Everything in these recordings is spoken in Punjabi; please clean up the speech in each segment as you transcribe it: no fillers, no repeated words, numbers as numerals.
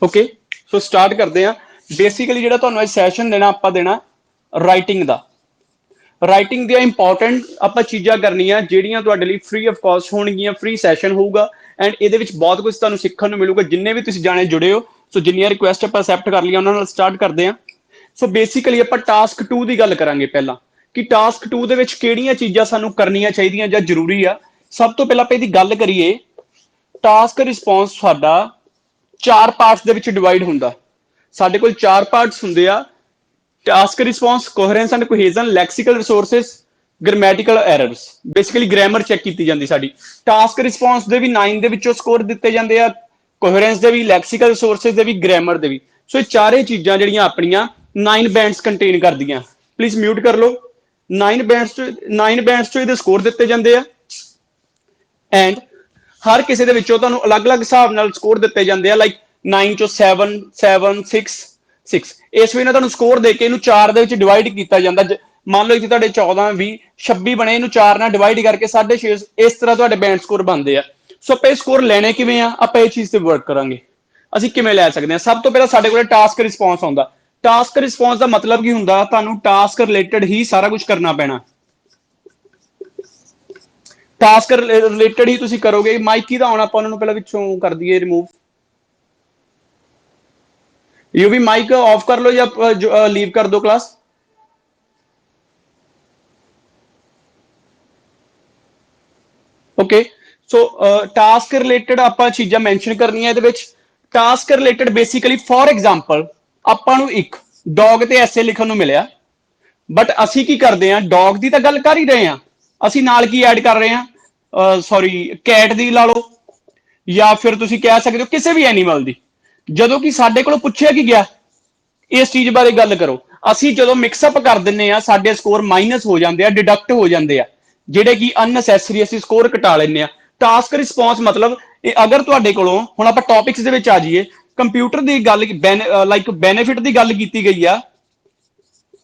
ओके सो स्टार्ट करते हैं। बेसिकली जो तुहानू सैशन देना आप देना राइटिंग का। राइटिंग दी इंपॉर्टेंट आप चीज़ां करनिया जिहड़ियां तुहाडे लई फ्री ऑफ कॉस्ट होणगियां। फ्री सैशन होगा एंड ये बहुत कुछ तुहानू सीखण नूं मिलूगा जिन्ने भी तुसीं जाने जुड़े हो। सो जिन्नियां रिक्वेस्ट आप एक्सैप्ट कर लिया उन्हां नाल स्टार्ट करते हैं। सो बेसिकली आप टास्क 2 की गल करांगे पहला कि टास्क 2 दे विच किहड़ियां चीज़ां सानू करनियां चाहीदियां जां जरूरी आ। सब तो पहला आपां इहदी गल करिए। टास्क रिस्पॉन्स साडा 4 पार्ट्स दे विच डिवाइड हुंदा। साडे कोल 4 पार्ट्स हुंदे आ। Task response, coherence and cohesion, lexical resources, grammatical errors. Basically grammar check की जाती साडी। टास्क रिस्पॉन्स दे भी 9 दे विचों स्कोर दिते जांदे आ, कोहेरेंस दे भी, लैक्सिकल रिसोर्सेस दे भी, ग्रामर दे भी। सो ये चारे चीज़ां जिहड़ियां अपनियां 9 बैंड्स कंटेन करदियां। प्लीज म्यूट कर लो। 9 बैंड्स चों इहदे स्कोर दिते जांदे आ एंड हर किसी दे विचों तुहानू अलग अलग हिसाब नाल स्कोर दिते जांदे आ। लाइक 9 चों 7 7 6 6 इस वे तुहानू स्कोर दे के इनू 4 दे विच डिवाइड किया जाता। मान लो इत्थे तुहाडे 14 20 26 बने, इनू 4 नाल डिवाइड करके 6.5 इस तरह तुहाडे बैंड स्कोर बनते हैं। सो आपां स्कोर लैणे किवें आ, आपां इस चीज़ ते वर्क करांगे। असीं किवें लै सकदे हां। सब तो पहला साडे कोल टास्क रिस्पॉन्स आउंदा। टास्क रिस्पॉन्स का मतलब की हुंदा तुहानू टास्क रिलेटेड ही सारा कुछ करना पैना। टास्क रिलेटेड ही तुसीं करोगे। माइक दा आउणा, आपां उन्हां नूं पहलां पिछों कर दईए रिमूव। यू भी माइक ऑफ कर लो या लीव कर दो class. Okay so task related आप चीज़ां मैंशन करनियां। Task related basically for example आपां नूं एक डॉग ते ऐसे लिखण नूं मिलिया, बट असीं की करदे हां, डॉग की तो गल कर ही रहे हैं, असीं नाल की ऐड कर रहे हैं, सॉरी कैट की ला लो या फिर तुसीं कह सकते हो किसी भी एनीमल की। जदों कि साडे कोलों पुछया की गया इस चीज़ बारे गल करो, असीं जदों मिक्सअप कर दिंदे आ साडे स्कोर माइनस हो जाते हैं, डिडक्ट हो जाते हैं, जिहड़े कि अननैसैसरी असीं स्कोर घटा लैंदे आ। टास्क रिस्पॉन्स मतलब अगर तुहाडे कोलों हुण आपां टॉपिक्स दे विच आ जाइए, कंप्यूटर की गल लाइक बेनीफिट की गल की गई आ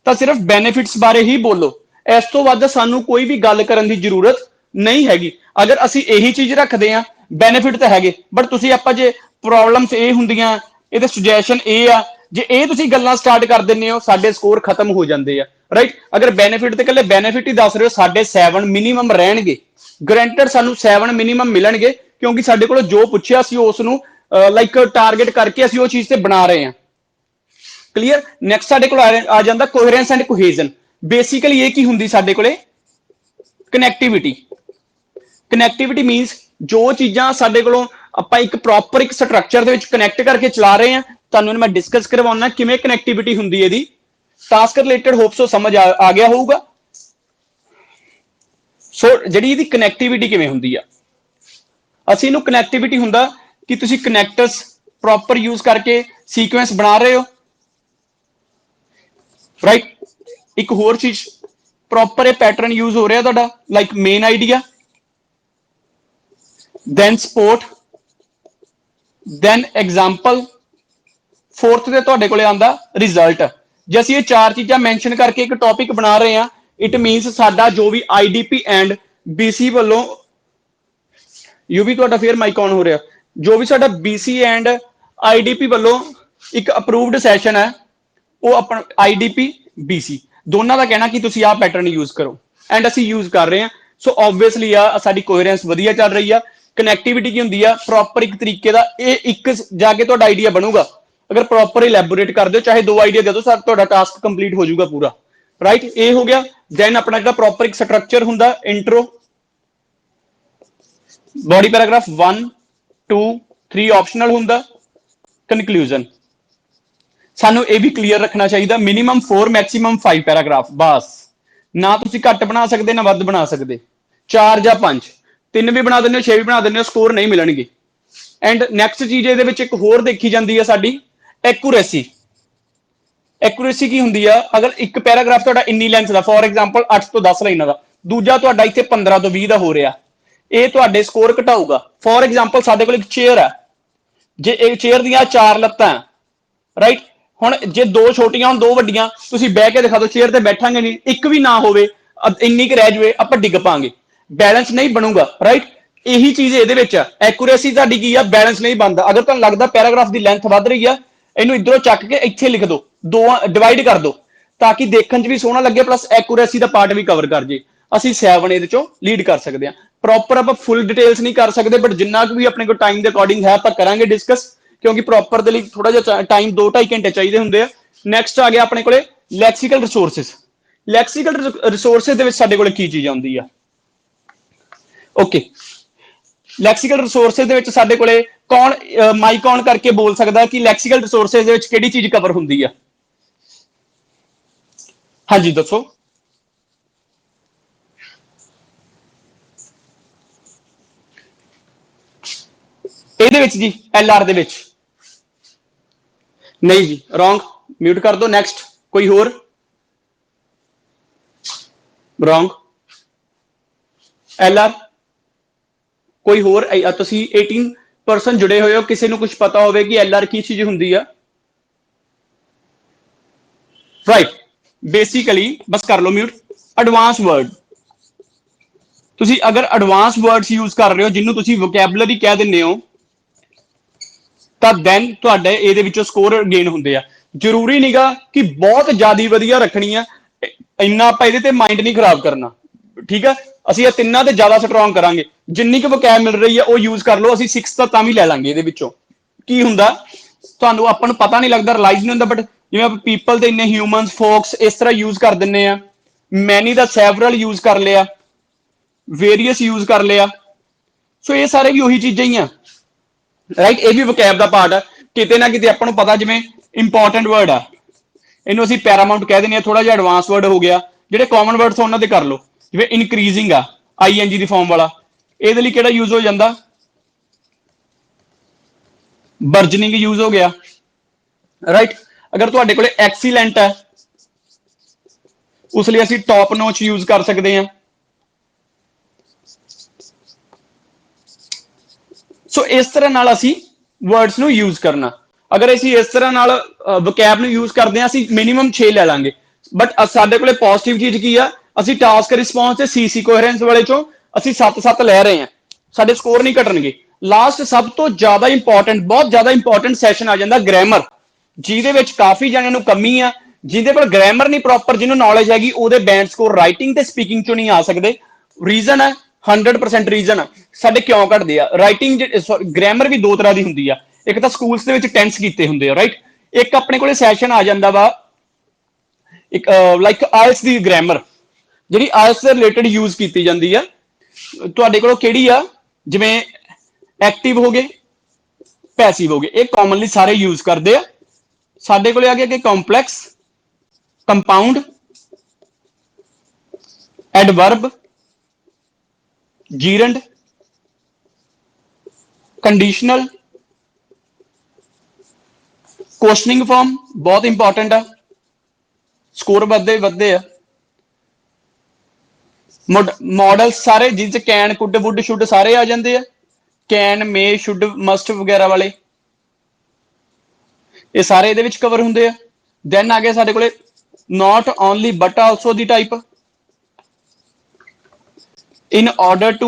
तो सिर्फ बेनीफिट्स बारे ही बोलो। इस तो वध सानू कोई भी गल करन दी जरूरत नहीं हैगी। अगर असीं यही चीज़ रखते हैं, बेनीफिट तो है बट तुसीं आपां जे प्रॉब्लम्स ये हुंदियां, इहदे सुजैशन ये आ, जे ये तुसीं गल्लां स्टार्ट कर दिंदे हो साडे स्कोर खत्म हो जाते हैं। राइट, अगर बेनीफिट तो कल्ले बेनीफिट ही दस रहे हो, साडे 7 मिनीमम रहणगे। ग्रंटेड सानू 7 मिनीमम मिलणगे क्योंकि साडे कोलों जो पुछया असीं उस नूं लाइक टारगेट करके असीं वो चीज़ ते बना रहे हैं। क्लीयर। नैक्सट साडे कोल आ जांदा कोहेरेंस एंड कोहेजन। बेसिकली ये की हुंदी साडे कोले कनैक्टिविटी। कनैक्टिविटी मीनस जो चीज़ां साडे कोलों आपां एक प्रॉपर एक स्ट्रक्चर दे विच कनैक्ट करके चला रहे हैं, तुहानूं मैं डिस्कस करवाउणा किवें कनैक्टिविटी हुंदी है इहदी। टास्क रिलेटेड होप सो समझ आ गया होऊगा। सो जिहड़ी इहदी कनैक्टिविटी किवें हुंदी आ, असीं इहनूं कनैक्टिविटी हुंदा कि तुसीं कनैक्टर्स प्रॉपर यूज करके सीक्वेंस बना रहे हो। राइट, एक होर चीज प्रॉपर पैटर्न यूज हो रहा तुहाडा, like main idea, then support, then example, fourth ते तुहाडे कोले आंदा रिजल्ट। जे असीं ये 4 चीज़ां मैंशन करके एक टॉपिक बना रहे हैं, इट मीनस साडा जो भी IDP एंड BC वालों, यू भी तुहाडा फिर माइक ऑन हो रहा, जो भी साडा BC एंड IDP वालों एक अप्रूव्ड सैशन है, वो अपना IDP BC दोनों का कहना कि तुसीं आ पैटर्न यूज करो एंड असीं यूज कर रहे हैं। सो ऑबवियसली साडी कोहेरेंस वधिया चल रही है। कनैक्टिविटी की हुंदी आ प्रॉपर एक तरीके का, ये एक जाके तुहाडा आइडिया बनूगा। अगर प्रॉपर इलैबोरेट कर दो, चाहे 2 आइडिया दे दो, सर तुहाडा टास्क कंप्लीट हो जाऊगा पूरा। राइट, ये हो गया। दैन अपना जिहड़ा प्रॉपर एक स्ट्रक्चर हुंदा, इंट्रो, बॉडी पैराग्राफ 1 2 3 ऑप्शनल हुंदा, कनक्लूजन। सानू ये भी क्लीयर रखना चाहिए मिनीमम 4 मैक्सीमम 5 पैराग्राफ बस। ना तुसीं घट बना सकते ना वध बना सकते, 4 या 5, 3 भी बना देने, 6 भी बना देने, स्कोर नहीं मिलणगे। एंड नैक्सट चीज़ ये एक होर देखी जाती है साडी एक्यूरेसी। एक्यूरेसी की हुंदी है, अगर एक पैराग्राफ तुहाडा इन्नी लेंथ का, फॉर एग्जाम्पल 8 तो 10 लाइनों का, दूजा तुहाडा इत्थे 15 तो 20 का हो रहा, ये तुहाडे स्कोर घटाऊगा। फॉर एग्जाम्पल साडे कोल एक चेयर है, जे एक चेयर दी 4 लत्तां, राइट, हुण जे 2 छोटियां 2 वड्डियां, तुसीं बह के दिखा दो, चेयर ते बैठांगे नहीं, एक भी ना होवे, इन्नी क रह जाए, आपां डिग पांगे, बैलेंस नहीं बनूगा। राइट, ਇਹੀ ਚੀਜ਼ ਇਹਦੇ ਵਿੱਚ ਆ। ਐਕੂਰੇਸੀ ਤੁਹਾਡੀ ਕੀ ਆ, ਬੈਲੈਂਸ ਨਹੀਂ ਬਣਦਾ। ਅਗਰ ਤੁਹਾਨੂੰ ਲੱਗਦਾ ਪੈਰਾਗ੍ਰਾਫ ਦੀ ਲੈਂਥ ਵੱਧ ਰਹੀ ਆ, ਇਹਨੂੰ ਇਧਰੋਂ ਚੱਕ ਕੇ ਇੱਥੇ ਲਿਖ ਦਿਓ, ਦੋ ਡਿਵਾਈਡ ਕਰ ਦਿਓ, ਤਾਂ ਕਿ ਦੇਖਣ 'ਚ ਵੀ ਸੋਹਣਾ ਲੱਗੇ ਪਲੱਸ ਐਕੂਰੇਸੀ ਦਾ ਪਾਰਟ ਵੀ ਕਵਰ ਕਰ ਜੇ। ਅਸੀਂ 7 ਇਹਦੇ ਚੋਂ ਲੀਡ ਕਰ ਸਕਦੇ ਹਾਂ। ਪ੍ਰੋਪਰ ਆਪਾਂ ਫੁੱਲ ਡਿਟੇਲਸ ਨਹੀਂ ਕਰ ਸਕਦੇ, ਬਟ ਜਿੰਨਾ ਕੁ ਵੀ ਆਪਣੇ ਕੋਲ ਟਾਈਮ ਦੇ ਅਕੋਰਡਿੰਗ ਹੈ ਆਪਾਂ ਕਰਾਂਗੇ ਡਿਸਕਸ, ਕਿਉਂਕਿ ਪ੍ਰੋਪਰ ਦੇ ਲਈ ਥੋੜਾ ਜਿਹਾ ਟਾਈਮ 2-2.5 ਘੰਟੇ ਚਾਹੀਦੇ ਹੁੰਦੇ ਆ। ਨੈਕਸਟ ਆ ਗਿਆ ਆਪਣੇ ਕੋਲੇ ਲੈਕਸੀਕਲ ਰਿਸੋਰਸਿਸ। ਲੈਕਸੀਕਲ ਰਿਸੋਰਸਿਸ ਦੇ ਵਿੱਚ ਸਾਡੇ ਕੋਲੇ ਕੀ ਚੀਜ਼ ਆਉਂਦੀ ਆ? ਓਕੇ, ਲੈਕਸੀਕਲ ਰਿਸੋਰਸਿਸ ਦੇ ਵਿੱਚ ਸਾਡੇ ਕੋਲੇ ਕੌਣ ਮਾਈਕ ਔਨ ਕਰਕੇ ਬੋਲ ਸਕਦਾ ਕਿ ਲੈਕਸੀਕਲ ਰਿਸੋਰਸਿਸ ਦੇ ਵਿੱਚ ਕਿਹੜੀ ਚੀਜ਼ ਕਵਰ ਹੁੰਦੀ ਆ? ਹਾਂਜੀ ਦੱਸੋ। ਇਹਦੇ ਵਿੱਚ ਜੀ LR ਦੇ ਵਿੱਚ ਨਹੀਂ ਜੀ, ਰੋਂਗ, ਮਿਊਟ ਕਰ ਦੋ। ਨੈਕਸਟ ਕੋਈ ਹੋਰ? ਰੋਂਗ। LR ਕੋਈ ਹੋਰ? ਤੁਸੀਂ 18% ਜੁੜੇ ਹੋਏ ਹੋ, ਕਿਸੇ ਨੂੰ ਕੁਝ ਪਤਾ ਹੋਵੇ ਕਿ LR ਕੀ ਚੀਜ਼ ਹੁੰਦੀ ਆ? ਰਾਈਟ, ਬੇਸਿਕਲੀ ਬਸ ਕਰ ਲਓ ਮਿਊਟ। ਐਡਵਾਂਸ ਵਰਡ, ਤੁਸੀਂ ਅਗਰ ਐਡਵਾਂਸ ਵਰਡਸ ਯੂਜ਼ ਕਰ ਰਹੇ ਹੋ ਜਿਹਨੂੰ ਤੁਸੀਂ ਵੋਕੈਬਲਰੀ ਕਹਿ ਦਿੰਦੇ ਹੋ, ਤਾਂ ਦੈਨ ਤੁਹਾਡੇ ਇਹਦੇ ਵਿੱਚੋਂ ਸਕੋਰ ਗੇਨ ਹੁੰਦੇ ਆ। ਜ਼ਰੂਰੀ ਨਹੀਂਗਾ ਕਿ ਬਹੁਤ ਜ਼ਿਆਦਾ ਵਧੀਆ ਰੱਖਣੀ ਆ, ਇੰਨਾ ਆਪਾਂ ਇਹਦੇ ਤੇ ਮਾਈਂਡ ਨਹੀਂ ਖਰਾਬ ਕਰਨਾ, ਠੀਕ ਆ। ਅਸੀਂ ਇਹ ਤਿੰਨਾਂ ਤੇ ਜ਼ਿਆਦਾ ਸਟਰੋਂਗ ਕਰਾਂਗੇ। ਜਿੰਨੀ ਕੁ ਵੋਕੈਬ ਮਿਲ ਰਹੀ ਆ ਉਹ ਯੂਜ਼ ਕਰ ਲਓ। ਅਸੀਂ 6 ਤਾਂ ਵੀ ਲੈ ਲਾਂਗੇ। ਇਹਦੇ ਵਿੱਚੋਂ ਕੀ ਹੁੰਦਾ ਤੁਹਾਨੂੰ ਆਪਾਂ ਨੂੰ ਪਤਾ ਨਹੀਂ ਲੱਗਦਾ, ਰਿਲਾਈਜ਼ ਨਹੀਂ ਹੁੰਦਾ, ਬਟ ਜਿਵੇਂ ਆਪਾਂ ਪੀਪਲ ਤੇ ਇੰਨੇ ਹਿਊਮਨਸ ਫੋਕਸ ਇਸ ਤਰ੍ਹਾਂ ਯੂਜ਼ ਕਰ ਦਿੰਨੇ ਆ। ਮੈਨੀ ਦਾ ਸੈਵਰਲ ਯੂਜ਼ ਕਰ ਲਿਆ, ਵੇਰੀਅਸ ਯੂਜ਼ ਕਰ ਲਿਆ। ਸੋ ਇਹ ਸਾਰੇ ਵੀ ਉਹੀ ਚੀਜ਼ਾਂ ਹੀ ਆ, ਰਾਈਟ। ਇਹ ਵੀ ਵੋਕੈਬ ਦਾ ਪਾਰਟ ਆ। ਕਿਤੇ ਨਾ ਕਿਤੇ ਆਪਾਂ ਨੂੰ ਪਤਾ, ਜਿਵੇਂ ਇੰਪੋਰਟੈਂਟ ਵਰਡ ਆ, ਇਹਨੂੰ ਅਸੀਂ ਪੈਰਾਮਾਊਂਟ ਕਹਿ ਦਿੰਦੇ ਆ, ਥੋੜਾ ਜਿਹਾ ਐਡਵਾਂਸ ਵਰਡ ਹੋ ਗਿਆ। ਜਿਹੜੇ ਕਾਮਨ ਵਰਡਸ ਉਹਨਾਂ ਦੇ ਕਰ ਲਓ, ਜਿਵੇਂ ਇਨਕਰੀਜ਼ਿੰਗ ਆ, ING ਦੀ ਫਾਰਮ ਵਾਲਾ, ਇਹਦੇ ਲਈ ਕਿਹੜਾ ਯੂਜ਼ ਹੋ ਜਾਂਦਾ? ਬਰਜਨਿੰਗ ਯੂਜ਼ ਹੋ ਗਿਆ, ਰਾਈਟ। ਅਗਰ ਤੁਹਾਡੇ ਕੋਲੇ ਐਕਸੀਲੈਂਟ ਹੈ, ਉਸ ਲਈ ਅਸੀਂ ਟੌਪ ਨੋਚ ਯੂਜ਼ ਕਰ ਸਕਦੇ ਹਾਂ। ਸੋ ਇਸ ਤਰ੍ਹਾਂ ਨਾਲ ਅਸੀਂ ਵਰਡਸ ਨੂੰ ਯੂਜ਼ ਕਰਨਾ। ਅਗਰ ਅਸੀਂ ਇਸ ਤਰ੍ਹਾਂ ਨਾਲ ਵੋਕੈਬ ਨੂੰ ਯੂਜ਼ ਕਰਦੇ ਹਾਂ, ਅਸੀਂ ਮਿਨੀਮਮ 6 ਲੈ ਲਾਂਗੇ। ਬਟ ਸਾਡੇ ਕੋਲੇ ਪੋਜ਼ਿਟਿਵ ਚੀਜ਼ ਕੀ ਆ? ਅਸੀਂ ਟਾਸਕ ਰਿਸਪੌਂਸ ਤੇ CC ਕੋਹਰੈਂਸ ਵਾਲੇ ਚੋਂ ਅਸੀਂ 7-7 ਲੈ ਰਹੇ ਹਾਂ, ਸਾਡੇ ਸਕੋਰ ਨਹੀਂ ਘਟਣਗੇ। ਲਾਸਟ ਸਭ ਤੋਂ ਜ਼ਿਆਦਾ ਇੰਪੋਰਟੈਂਟ, ਬਹੁਤ ਜ਼ਿਆਦਾ ਇੰਪੋਰਟੈਂਟ ਸੈਸ਼ਨ ਆ ਜਾਂਦਾ ਗ੍ਰਾਮਰ, ਜਿਹਦੇ ਵਿੱਚ ਕਾਫੀ ਜਣਿਆਂ ਨੂੰ ਕਮੀ ਆ। ਜਿਹਦੇ ਕੋਲ ਗ੍ਰਾਮਰ ਨਹੀਂ ਪ੍ਰੋਪਰ, ਜਿਹਨੂੰ ਨੌਲੇਜ ਹੈਗੀ, ਉਹਦੇ ਬੈਂਡ ਸਕੋਰ ਰਾਈਟਿੰਗ ਤੇ ਸਪੀਕਿੰਗ ਚੋਂ ਨਹੀਂ ਆ ਸਕਦੇ। ਰੀਜ਼ਨ ਹੈ 100% ਰੀਜ਼ਨ ਸਾਡੇ ਕਿਉਂ ਘਟਦੇ ਆ। ਰਾਈਟਿੰਗ ਗ੍ਰਾਮਰ ਵੀ ਦੋ ਤਰ੍ਹਾਂ ਦੀ ਹੁੰਦੀ ਆ। ਇੱਕ ਤਾਂ ਸਕੂਲਸ ਦੇ ਵਿੱਚ ਟੈਂਸ ਕੀਤੇ ਹੁੰਦੇ ਆ, ਰਾਈਟ। ਇੱਕ ਆਪਣੇ ਕੋਲੇ ਸੈਸ਼ਨ ਆ ਜਾਂਦਾ ਵਾ ਇੱਕ ਲਾਈਕ ਆਇਲਸ ਦੀ ਗ੍ਰਾਮਰ, ਜਿਹੜੀ ਆਇਲਸ ਦੇ ਰਿਲੇਟਡ ਯੂਜ਼ ਕੀਤੀ ਜਾਂਦੀ ਆ। ਤੁਹਾਡੇ ਕੋਲ ਕਿਹੜੀ ਆ? ਜਿਵੇਂ ਐਕਟਿਵ ਹੋ ਗਏ, ਪੈਸਿਵ ਹੋ ਗਏ, ਇਹ ਕਾਮਨਲੀ ਸਾਰੇ ਯੂਜ਼ ਕਰਦੇ ਆ। ਸਾਡੇ ਕੋਲੇ ਆ ਗਿਆ ਕਿ complex, compound, adverb, gerund, conditional, questioning form ਬਹੁਤ ਇੰਪੋਰਟੈਂਟ ਆ, ਸਕੋਰ ਵੱਧਦੇ ਆ। ਮॉडल ਸਾਰੇ ਜਿਸ ਚ ਕੈਨ, ਕੁਡ, ਵੁੱਡ, ਸ਼ੁੱਡ ਸਾਰੇ ਆ ਜਾਂਦੇ ਆ। ਕੈਨ, ਮੇ, ਸ਼ੁੱਡ, ਮਸਟ ਵਗੈਰਾ ਵਾਲੇ, ਇਹ ਸਾਰੇ ਇਹਦੇ ਵਿੱਚ ਕਵਰ ਹੁੰਦੇ ਆ। ਦੈਨ ਆ ਗਿਆ ਸਾਡੇ ਕੋਲੇ not only but also the type, in order to,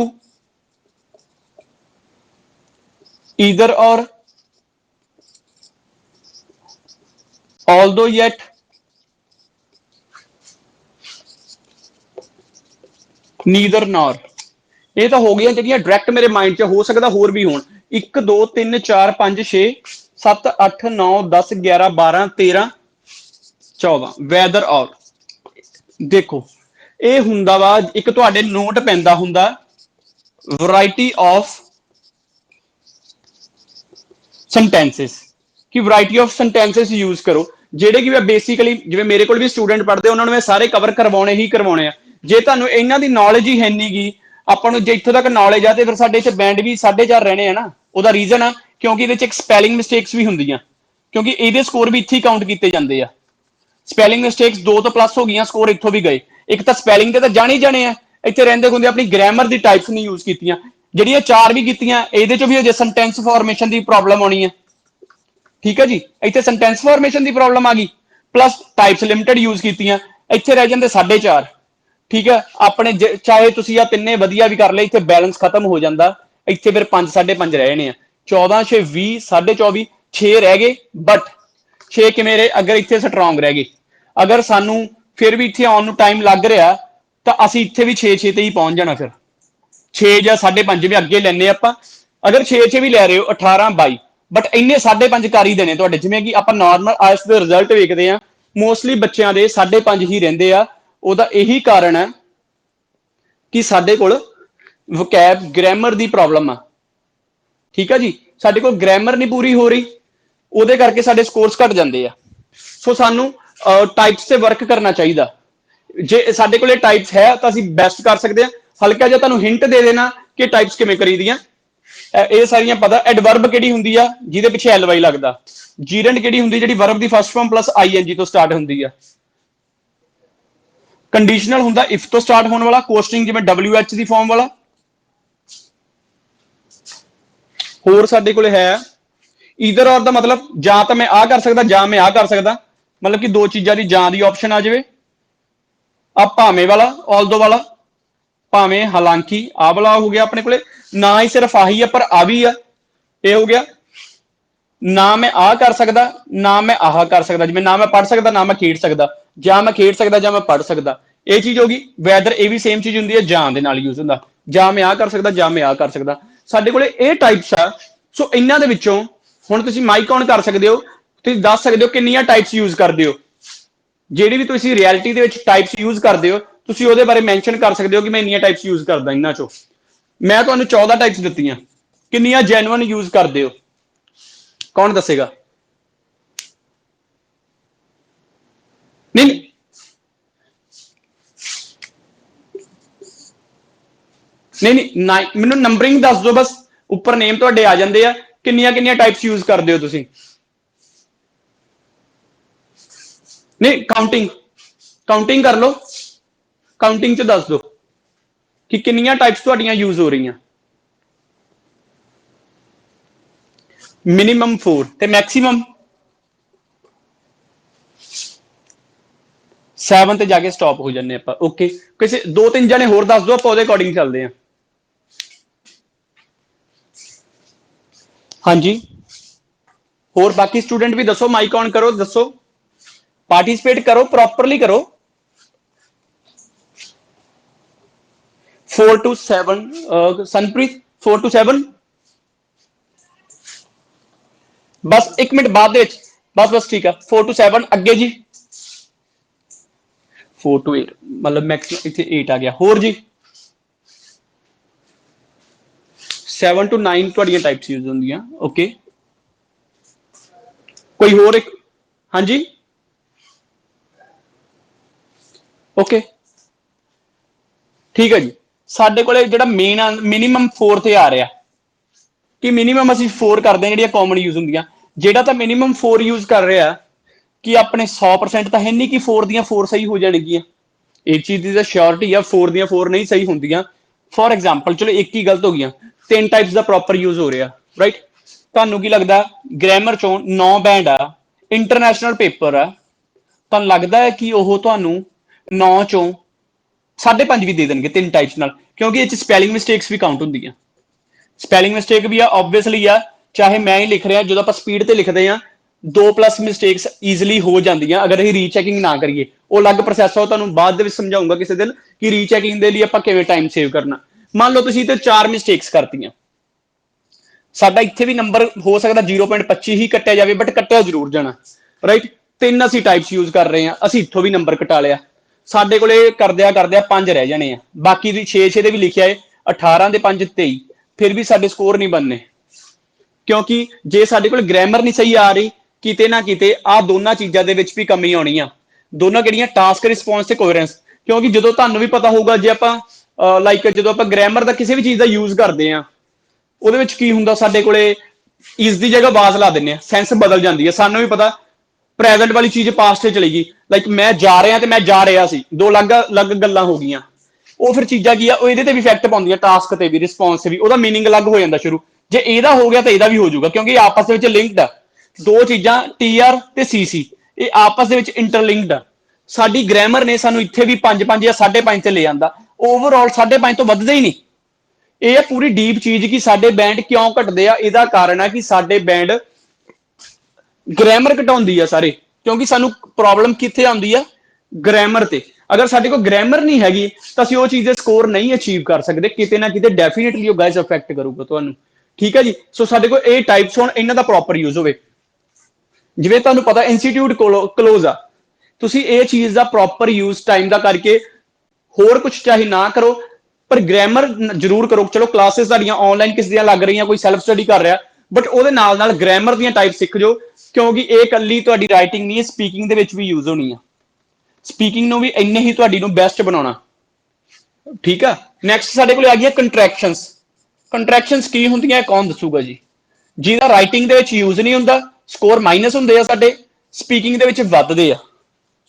either or, although yet, neither nor। ਇਹ ਤਾਂ ਹੋ ਗਈਆਂ ਜਿਹੜੀਆਂ ਡਾਇਰੈਕਟ ਮੇਰੇ ਮਾਈਂਡ 'ਚ, ਹੋ ਸਕਦਾ ਹੋਰ ਵੀ ਹੋਣ। 1 2 3 4 5 6 7 8 9 10 11 12 13 14 ਵੈਦਰ ਔਰ। ਦੇਖੋ ਇਹ ਹੁੰਦਾ ਵਾ, ਇੱਕ ਤੁਹਾਡੇ ਨੋਟ ਪੈਂਦਾ ਹੁੰਦਾ ਵੈਰਾਈਟੀ ਆਫ ਸੈਂਟੈਂਸਸ, ਕਿ ਵੈਰਾਈਟੀ ਆਫ ਸੈਂਟੈਂਸਸ ਯੂਜ਼ ਕਰੋ। ਜਿਹੜੇ ਕਿ ਮੈਂ ਬੇਸਿਕਲੀ, ਜਿਵੇਂ ਮੇਰੇ ਕੋਲ ਵੀ ਸਟੂਡੈਂਟ ਪੜ੍ਹਦੇ, ਉਹਨਾਂ ਨੂੰ ਮੈਂ ਸਾਰੇ ਕਵਰ ਕਰਵਾਉਣੇ ਹੀ ਕਰਵਾਉਣੇ ਆ। ਜੇ ਤੁਹਾਨੂੰ ਇਹਨਾਂ ਦੀ ਨੌਲੇਜ ਹੀ ਹੈ ਨਹੀਂ ਗੀ, ਆਪਾਂ ਨੂੰ ਜੇ ਇੱਥੋਂ ਤੱਕ ਨੌਲੇਜ ਆ, ਤੇ ਫਿਰ ਸਾਡੇ ਇੱਥੇ ਬੈਂਡ ਵੀ 4.5 ਰਹਿਣੇ ਆ ਨਾ। ਉਹਦਾ ਰੀਜ਼ਨ ਆ ਕਿਉਂਕਿ ਇਹਦੇ ਚ ਇੱਕ ਸਪੈਲਿੰਗ ਮਿਸਟੇਕਸ ਵੀ ਹੁੰਦੀਆਂ, ਕਿਉਂਕਿ ਇਹਦੇ ਸਕੋਰ ਵੀ ਇੱਥੇ ਕਾਊਂਟ ਕੀਤੇ ਜਾਂਦੇ ਆ। ਸਪੈਲਿੰਗ ਮਿਸਟੇਕਸ 2 ਤੋਂ ਪਲੱਸ ਹੋ ਗਈਆਂ, ਸਕੋਰ ਇੱਥੋਂ ਵੀ ਗਏ। ਇੱਕ ਤਾਂ ਸਪੈਲਿੰਗ ਤੇ ਤਾਂ ਜਾਣੇ ਜਾਣੇ ਆ, ਇੱਥੇ ਰਹਿੰਦੇ ਹੁੰਦੇ ਆਪਣੀ ਗ੍ਰਾਮਰ ਦੀ ਟਾਈਪਸ ਨਹੀਂ ਯੂਜ਼ ਕੀਤੀਆਂ। ਜਿਹੜੀਆਂ 4 ਵੀ ਕੀਤੀਆਂ, ਇਹਦੇ ਚ ਵੀ ਅਜੇ ਸੈਂਟੈਂਸ ਫਾਰਮੇਸ਼ਨ ਦੀ ਪ੍ਰੋਬਲਮ ਆਉਣੀ ਹੈ, ਠੀਕ ਹੈ ਜੀ। ਇੱਥੇ ਸੈਂਟੈਂਸ ਫਾਰਮੇਸ਼ਨ ਦੀ ਪ੍ਰੋਬਲਮ ਆ ਗਈ, ਪਲੱਸ ਟਾਈਪਸ ਲਿਮਿਟਡ ਯੂਜ਼ ਕੀਤੀਆਂ, ਇੱਥੇ ਰਹਿ ਜਾਂਦੇ 4.5, ठीक है अपने चाहे तुसी आ तिन्ने वधिया भी कर ले इत्थे बैलेंस खत्म हो जाता इत्थे फिर 5 5.5 रह जाने 14 6 20 24.5 6 रह गए बट 6 किवें रहे अगर इत्थे स्ट्रोंग रह गए अगर सानू फिर भी इत्थे आउण नूं टाइम लग रहा तो असीं इत्थे भी 6 6 ते ही पहुंच जाना फिर 6 या 5.5 भी अगे लैने आपां अगर 6 6 भी लै रहे हो 18 22 बट इन्ने 5.5 कर ही देने तुहाडे जिवें कि आपां नॉर्मल आइल्स दे रिजल्ट वेखदे आ मोस्टली बच्चों के 5.5 ही रहिंदे आ ਉਹਦਾ ਇਹੀ ਕਾਰਨ ਹੈ ਕਿ ਸਾਡੇ ਕੋਲ ਵੋਕੈਬ ਗ੍ਰਾਮਰ ਦੀ ਪ੍ਰੋਬਲਮ ਆ ਠੀਕ ਆ ਜੀ ਸਾਡੇ ਕੋਲ ਗ੍ਰਾਮਰ ਨਹੀਂ ਪੂਰੀ ਹੋ ਰਹੀ ਉਹਦੇ ਕਰਕੇ ਸਾਡੇ ਸਕੋਰਸ ਘਟ ਜਾਂਦੇ ਆ ਸੋ ਸਾਨੂੰ ਟਾਈਪਸ ਤੇ ਵਰਕ ਕਰਨਾ ਚਾਹੀਦਾ ਜੇ ਸਾਡੇ ਕੋਲੇ ਟਾਈਪਸ ਹੈ ਤਾਂ ਅਸੀਂ ਬੈਸਟ ਕਰ ਸਕਦੇ ਹਾਂ ਹਲਕਾ ਜਿਹਾ ਤੁਹਾਨੂੰ ਹਿੰਟ ਦੇ ਦੇਣਾ ਕਿ ਟਾਈਪਸ ਕਿਵੇਂ ਕਰੀਦੀਆਂ ਇਹ ਸਾਰੀਆਂ ਪਤਾ ਐਡਵਰਬ ਕਿਹੜੀ ਹੁੰਦੀ ਆ ਜਿਹਦੇ ਪਿੱਛੇ ਐਲ ਵਾਈ ਲੱਗਦਾ ਜੀਰੈਂਟ ਕਿਹੜੀ ਹੁੰਦੀ ਜਿਹੜੀ ਵਰਬ ਦੀ ਫਸਟ ਫਾਰਮ ਪਲੱਸ ਆਈਐਨਜੀ ਤੋਂ ਸਟਾਰਟ ਹੁੰਦੀ ਆ कंडीशनल हुंदा इफ तो स्टार्ट होने वाला कोस्टिंग जिवें WH दी फॉर्म वाला होर साडे कोले है ईदर और दा मतलब जां तां मैं आ कर सकदा जां मैं आ कर सकदा मतलब कि दो चीज़ां दी जां दी ऑप्शन आ जाए आ भावें वाला ऑल्दो वाला भावें हालांकि आ वाला हो गया अपने कोले ना ही सिर्फ आही है पर आ भी है ये हो गया ना मैं आ कर सकदा ना मैं आह कर सकदा जिवें ना मैं पढ़ सकदा ना मैं खेड सकदा जां मैं खेड सकदा जां मैं पढ़ सकदा ये चीज होगी वैदर ये भी सेम चीज हुंदी है जां दे नाल यूज हुंदा जां मैं आ कर सकदा जां मैं आ कर सकदा साडे कोले ये टाइप्स आ सो इन्हां दे विचों हुण तुसीं माइक ऑन कर सकदे हो तुसीं दस सकदे हो किन्नियां टाइप्स यूज करदे हो ਜਿਹੜੀ ਵੀ ਤੁਸੀਂ ਰਿਐਲਿਟੀ ਦੇ ਵਿੱਚ ਟਾਈਪਸ ਯੂਜ਼ ਕਰਦੇ ਹੋ ਤੁਸੀਂ ਉਹਦੇ ਬਾਰੇ ਮੈਂਸ਼ਨ ਕਰ ਸਕਦੇ ਹੋ ਕਿ ਮੈਂ ਇੰਨੀਆਂ ਟਾਈਪਸ ਯੂਜ਼ ਕਰਦਾ ਇਹਨਾਂ ਚੋਂ ਮੈਂ ਤੁਹਾਨੂੰ 14 ਟਾਈਪਸ ਦਿੱਤੀਆਂ ਕਿੰਨੀਆਂ ਜੈਨੂਇਨ ਯੂਜ਼ ਕਰਦੇ ਹੋ कौन दसेगा नहीं मैनू नंबरिंग दस दो बस उपर नेम तुहाडे आ जांदे आ किन्नियां किन्नियां टाइप्स यूज करदे हो तुसीं नहीं काउंटिंग काउंटिंग कर लो काउंटिंग च दस दो कि किन्नियां टाइप्स तुहाडियां यूज हो रही मिनिमम 4 ते मैक्सिमम 7 ਤੇ ਜਾ ਕੇ ਸਟਾਪ ਹੋ ਜੰਨੇ ਆਪਾਂ ਓਕੇ ਕਿਸੇ ਦੋ ਤਿੰਨ ਜਣੇ ਹੋਰ ਦੱਸ ਦਿਓ ਆਪਾਂ ਉਹਦੇ ਅਕੋਰਡਿੰਗ ਚੱਲਦੇ ਆਂ ਹਾਂਜੀ ਹੋਰ ਬਾਕੀ ਸਟੂਡੈਂਟ ਵੀ ਦੱਸੋ ਮਾਈਕ ਔਨ ਕਰੋ ਦੱਸੋ ਪਾਰਟਿਸਿਪੇਟ ਕਰੋ ਪ੍ਰੋਪਰਲੀ ਕਰੋ 4 to 7 सनप्रीत 4 to 7 बस एक मिनट बाद बस ठीक है 4 to 7 अगे जी 4 to 8 मतलब मैक्सिमम इतने 8 आ गया होर जी 7 to 9 थोड़ियां टाइप्स यूज होंदियां ओके कोई होर एक हाँ जी ओके ठीक है जी साडे कोले जिहड़ा मेन मिनिमम 4 ते आ रहा कि मिनिमम ਅਸੀਂ 4 ਕਰਦੇ ਹਾਂ ਜਿਹੜੀਆਂ ਕਾਮਨ ਯੂਜ਼ ਹੁੰਦੀਆਂ ਜਿਹੜਾ ਤਾਂ ਮਿਨੀਮਮ 4 ਯੂਜ਼ ਕਰ ਰਿਹਾ ਕਿ ਆਪਣੇ 100% ਤਾਂ ਹੈ ਨਹੀਂ ਕਿ 4 ਦੀਆਂ 4 ਸਹੀ ਹੋ ਜਾਣਗੀਆਂ ਇਹ ਚੀਜ਼ ਦੀ ਤਾਂ ਸ਼ੋਰਟੀ ਆ 4 ਦੀਆਂ 4 ਨਹੀਂ ਸਹੀ ਹੁੰਦੀਆਂ ਫੋਰ ਐਗਜ਼ਾਮਪਲ ਚਲੋ ਇੱਕ ਹੀ ਗਲਤ ਹੋ ਗਈਆਂ ਤਿੰਨ ਟਾਈਪਸ ਦਾ ਪ੍ਰੋਪਰ ਯੂਜ਼ ਹੋ ਰਿਹਾ ਰਾਈਟ ਤੁਹਾਨੂੰ ਕੀ ਲੱਗਦਾ ਗ੍ਰਾਮਰ ਚੋਂ 9 ਬੈਂਡ ਆ ਇੰਟਰਨੈਸ਼ਨਲ ਪੇਪਰ ਆ ਤੁਹਾਨੂੰ ਲੱਗਦਾ ਹੈ ਕਿ ਉਹ ਤੁਹਾਨੂੰ 9 ਚੋਂ 5.5 ਵੀ ਦੇ ਦੇਣਗੇ ਤਿੰਨ ਟਾਈਪਸ ਨਾਲ ਕਿਉਂਕਿ ਇਹ ਚ ਸਪੈਲਿੰਗ ਮਿਸਟੇਕਸ ਵੀ ਕਾਊਂਟ ਹੁੰਦੀਆਂ स्पैलिंग मिस्टेक भी ऑब्वियसली आ चाहे मैं ही लिख रहा जो आप स्पीड से लिखते हैं 2+ मिस्टेक्स ईजिली हो जाती अगर अं रीचैकिंग ना करिए वो अलग प्रोसैस हो तुहानूं बाद समझाऊंगा किसी दिन कि रीचैकिंग के लिए आपां किवें टाइम सेव करना मान लो तुसीं ते 4 मिस्टेक्स करतीआं साडा इत्थे भी नंबर हो सकता 0.25 ही कट्टिया जाए बट कट्टिया जरूर जाना राइट 3 असीं टाइप्स यूज कर रहे हैं असीं इत्थों भी नंबर कटा लिया साडे कोले करदिया 5 रह जाने बाकी दी 6 भी लिखिया है 18 दे 5 23 फिर भी साडे स्कोर नहीं बनने क्योंकि जे साडे कोल ग्रामर नहीं सही आ रही किते ना किते आ दोनों चीज़ों के भी कमी आनी आ दोनों किहड़ियां टास्क रिस्पॉन्स ते कोहेरेंस क्योंकि जो तुहानूं भी पता होगा जे आपां लाइक जो आपां ग्रामर का किसी भी चीज़ का यूज करते हैं ਉਹਦੇ ਵਿੱਚ ਕੀ ਹੁੰਦਾ ਸਾਡੇ ਕੋਲੇ ਇਸ ਦੀ ਜਗ੍ਹਾ ਬਾਜ਼ ਲਾ ਦਿੰਨੇ ਆ ਸੈਂਸ ਬਦਲ ਜਾਂਦੀ ਹੈ ਸਾਨੂੰ ਵੀ ਪਤਾ ਪ੍ਰੈਜ਼ੈਂਟ ਵਾਲੀ ਚੀਜ਼ ਪਾਸਟ ਤੇ ਚਲੀ ਗਈ ਲਾਈਕ ਮੈਂ ਜਾ ਰਿਹਾ ਤੇ ਮੈਂ ਜਾ ਰਿਹਾ ਸੀ ਦੋ ਅਲੱਗ ਗੱਲਾਂ ਹੋ ਗਈਆਂ ਉਹ ਫਿਰ ਚੀਜ਼ਾਂ ਕੀ ਆ ਉਹ ਇਹਦੇ ਤੇ ਵੀ ਇਫੈਕਟ ਪਾਉਂਦੀਆਂ ਟਾਸਕ ਤੇ ਵੀ ਰਿਸਪੌਂਸ ਤੇ ਵੀ ਉਹਦਾ ਮੀਨਿੰਗ ਅਲੱਗ ਹੋ ਜਾਂਦਾ ਸ਼ੁਰੂ ਜੇ ਇਹਦਾ ਹੋ ਗਿਆ ਤਾਂ ਇਹਦਾ ਵੀ ਹੋ ਜਾਊਗਾ ਕਿਉਂਕਿ ਆਪਸ ਦੇ ਵਿੱਚ ਲਿੰਕਡ ਆ ਦੋ ਚੀਜ਼ਾਂ TR ਤੇ CC ਇਹ ਆਪਸ ਦੇ ਵਿੱਚ ਇੰਟਰਲਿੰਕਡ ਆ ਸਾਡੀ ਗ੍ਰਾਮਰ ਨੇ ਸਾਨੂੰ ਇੱਥੇ ਵੀ 5 ਜਾਂ 5.5 ਤੇ ਲੈ ਜਾਂਦਾ, ਓਵਰਆਲ 5.5 ਤੋਂ ਵੱਧਦੇ ਹੀ ਨਹੀਂ। ਇਹ ਪੂਰੀ ਡੀਪ ਚੀਜ਼ ਕਿ ਸਾਡੇ ਬੈਂਡ ਕਿਉਂ ਘਟਦੇ ਆ, ਇਹਦਾ ਕਾਰਨ ਹੈ ਕਿ ਸਾਡੇ ਬੈਂਡ ਗ੍ਰਾਮਰ ਘਟਾਉਂਦੀ ਆ ਸਾਰੇ, ਕਿਉਂਕਿ ਸਾਨੂੰ ਪ੍ਰੋਬਲਮ ਕਿੱਥੇ ਆਉਂਦੀ ਆ, ਗ੍ਰਾਮਰ ਤੇ। ਅਗਰ ਸਾਡੇ ਕੋਲ ਗ੍ਰਾਮਰ ਨਹੀਂ ਹੈਗੀ ਤਾਂ ਅਸੀਂ ਉਹ ਚੀਜ਼ ਦੇ ਸਕੋਰ ਨਹੀਂ ਅਚੀਵ ਕਰ ਸਕਦੇ, ਕਿਤੇ ਨਾ ਕਿਤੇ ਡੈਫੀਨੇਟਲੀ ਉਹ ਗਾਇਜ਼ ਅਫੈਕਟ ਕਰੂਗਾ ਤੁਹਾਨੂੰ। ਠੀਕ ਹੈ ਜੀ। ਸੋ ਸਾਡੇ ਕੋਲ ਇਹ ਟਾਈਪਸ ਹੋਣ, ਇਹਨਾਂ ਦਾ ਪ੍ਰੋਪਰ ਯੂਜ਼ ਹੋਵੇ। ਜਿਵੇਂ ਤੁਹਾਨੂੰ ਪਤਾ ਇੰਸਟੀਚਿਊਟ ਕਲੋਜ਼ ਆ, ਤੁਸੀਂ ਇਹ ਚੀਜ਼ ਦਾ ਪ੍ਰੋਪਰ ਯੂਜ਼ ਟਾਈਮ ਦਾ ਕਰਕੇ ਹੋਰ ਕੁਝ ਚਾਹੇ ਨਾ ਕਰੋ, ਪਰ ਗ੍ਰਾਮਰ ਜ਼ਰੂਰ ਕਰੋ। ਚਲੋ ਕਲਾਸਿਸ ਤੁਹਾਡੀਆਂ ਆਨਲਾਈਨ ਕਿਸ ਦੀਆਂ ਲੱਗ ਰਹੀਆਂ, ਕੋਈ ਸੈਲਫ ਸਟੱਡੀ ਕਰ ਰਿਹਾ, ਬਟ ਉਹਦੇ ਨਾਲ ਨਾਲ ਗ੍ਰਾਮਰ ਦੀਆਂ ਟਾਈਪ ਸਿੱਖ ਜਾਓ, ਕਿਉਂਕਿ ਇਹ ਇਕੱਲੀ ਤੁਹਾਡੀ ਰਾਈਟਿੰਗ ਨਹੀਂ ਹੈ, ਸਪੀਕਿੰਗ ਦੇ ਵਿੱਚ ਵੀ ਯੂਜ਼ ਹੋਣੀ ਆ। ਸਪੀਕਿੰਗ ਨੂੰ ਵੀ ਇੰਨੇ ਹੀ ਤੁਹਾਡੀ ਨੂੰ ਬੈਸਟ ਬਣਾਉਣਾ। ਠੀਕ ਆ। ਨੈਕਸਟ ਸਾਡੇ ਕੋਲ ਆ ਗਈਆਂ ਕੰਟਰੈਕਸ਼ਨਸ। ਕੰਟਰੈਕਸ਼ਨਸ ਕੀ ਹੁੰਦੀਆਂ ਕੌਣ ਦੱਸੂਗਾ ਜੀ? ਜਿਹਦਾ ਰਾਈਟਿੰਗ ਦੇ ਵਿੱਚ ਯੂਜ਼ ਨਹੀਂ ਹੁੰਦਾ, ਸਕੋਰ ਮਾਈਨਸ ਹੁੰਦੇ ਆ ਸਾਡੇ, ਸਪੀਕਿੰਗ ਦੇ ਵਿੱਚ ਵੱਧਦੇ ਆ।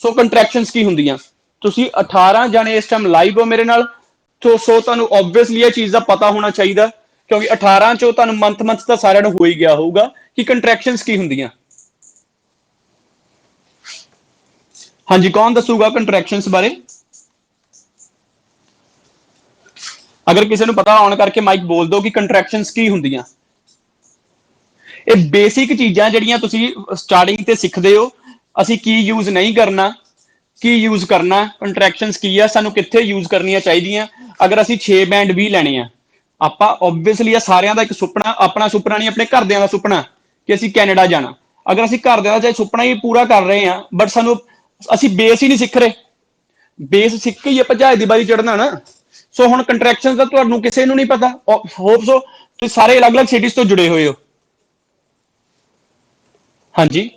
ਸੋ ਕੰਟਰੈਕਸ਼ਨਸ ਕੀ ਹੁੰਦੀਆਂ? ਤੁਸੀਂ 18 ਜਣੇ ਇਸ ਟਾਈਮ ਲਾਈਵ ਹੋ ਮੇਰੇ ਨਾਲ, ਸੋ ਤੁਹਾਨੂੰ ਆਬਵੀਅਸਲੀ ਇਹ ਚੀਜ਼ ਦਾ ਪਤਾ ਹੋਣਾ ਚਾਹੀਦਾ, ਕਿਉਂਕਿ 18 ਚੋਂ ਤੁਹਾਨੂੰ ਮੰਥ ਤਾਂ ਸਾਰਿਆਂ ਨੂੰ ਹੋ ਹੀ ਗਿਆ ਹੋਊਗਾ ਕਿ ਕੰਟਰੈਕਸ਼ਨਸ ਕੀ ਹੁੰਦੀਆਂ। ਹਾਂਜੀ, ਕੌਣ ਦੱਸੂਗਾ ਕੰਟਰੈਕਸ਼ਨਸ ਬਾਰੇ? ਅਗਰ ਕਿਸੇ ਨੂੰ ਪਤਾ ਆਨ ਕਰਕੇ ਮਾਈਕ ਬੋਲ ਦਿਓ ਕਿ ਕੰਟਰੈਕਸ਼ਨਸ ਕੀ ਹੁੰਦੀਆਂ। ਇਹ ਬੇਸਿਕ ਚੀਜ਼ਾਂ ਜਿਹੜੀਆਂ ਤੁਸੀਂ ਸਟਾਰਟਿੰਗ ਤੇ ਸਿੱਖਦੇ ਹੋ, ਅਸੀਂ ਕੀ ਯੂਜ਼ ਨਹੀਂ ਕਰਨਾ, ਕੀ ਯੂਜ਼ ਕਰਨਾ, ਕੰਟਰੈਕਸ਼ਨਸ ਕੀ ਆ, ਸਾਨੂੰ ਕਿੱਥੇ ਯੂਜ਼ ਕਰਨੀਆਂ ਚਾਹੀਦੀਆਂ। ਅਗਰ ਅਸੀਂ 6 ਬੈਂਡ ਵੀ ਲੈਣੇ ਆ, ਆਪਾਂ ਆਬਵੀਅਸਲੀ ਆ ਸਾਰਿਆਂ ਦਾ ਇੱਕ ਸੁਪਨਾ, ਆਪਣਾ ਸੁਪਨਾ ਨਹੀਂ, ਆਪਣੇ ਘਰਦਿਆਂ ਦਾ ਸੁਪਨਾ ਕਿ ਅਸੀਂ ਕੈਨੇਡਾ ਜਾਣਾ। ਅਗਰ ਅਸੀਂ ਘਰਦਿਆਂ ਦਾ ਚਾਹੇ ਸੁਪਨਾ ਹੀ ਪੂਰਾ ਕਰ ਰਹੇ ਆ, ਬਟ ਸਾਨੂੰ ਅਸੀਂ ਬੇਸ ਹੀ ਨਹੀਂ ਸਿੱਖ ਰਹੇ, ਬੇਸ ਸਿੱਖ ਕੇ ਹੀ ਆਪਾਂ ਜਹਾਜ਼ ਦੀ ਬਾਰੀ ਚੜਨਾ ਨਾ। ਸੋ ਹੁਣ ਕੰਟਰੈਕਸ਼ਨ ਦਾ ਤੁਹਾਨੂੰ ਕਿਸੇ ਨੂੰ ਨਹੀਂ ਪਤਾ, ਹੋਪ ਸੋ ਤੁਸੀਂ ਸਾਰੇ ਅਲੱਗ-ਅਲੱਗ ਸਿਟੀਜ਼ ਤੋਂ ਜੁੜੇ ਹੋਏ ਹੋ। ਹਾਂਜੀ,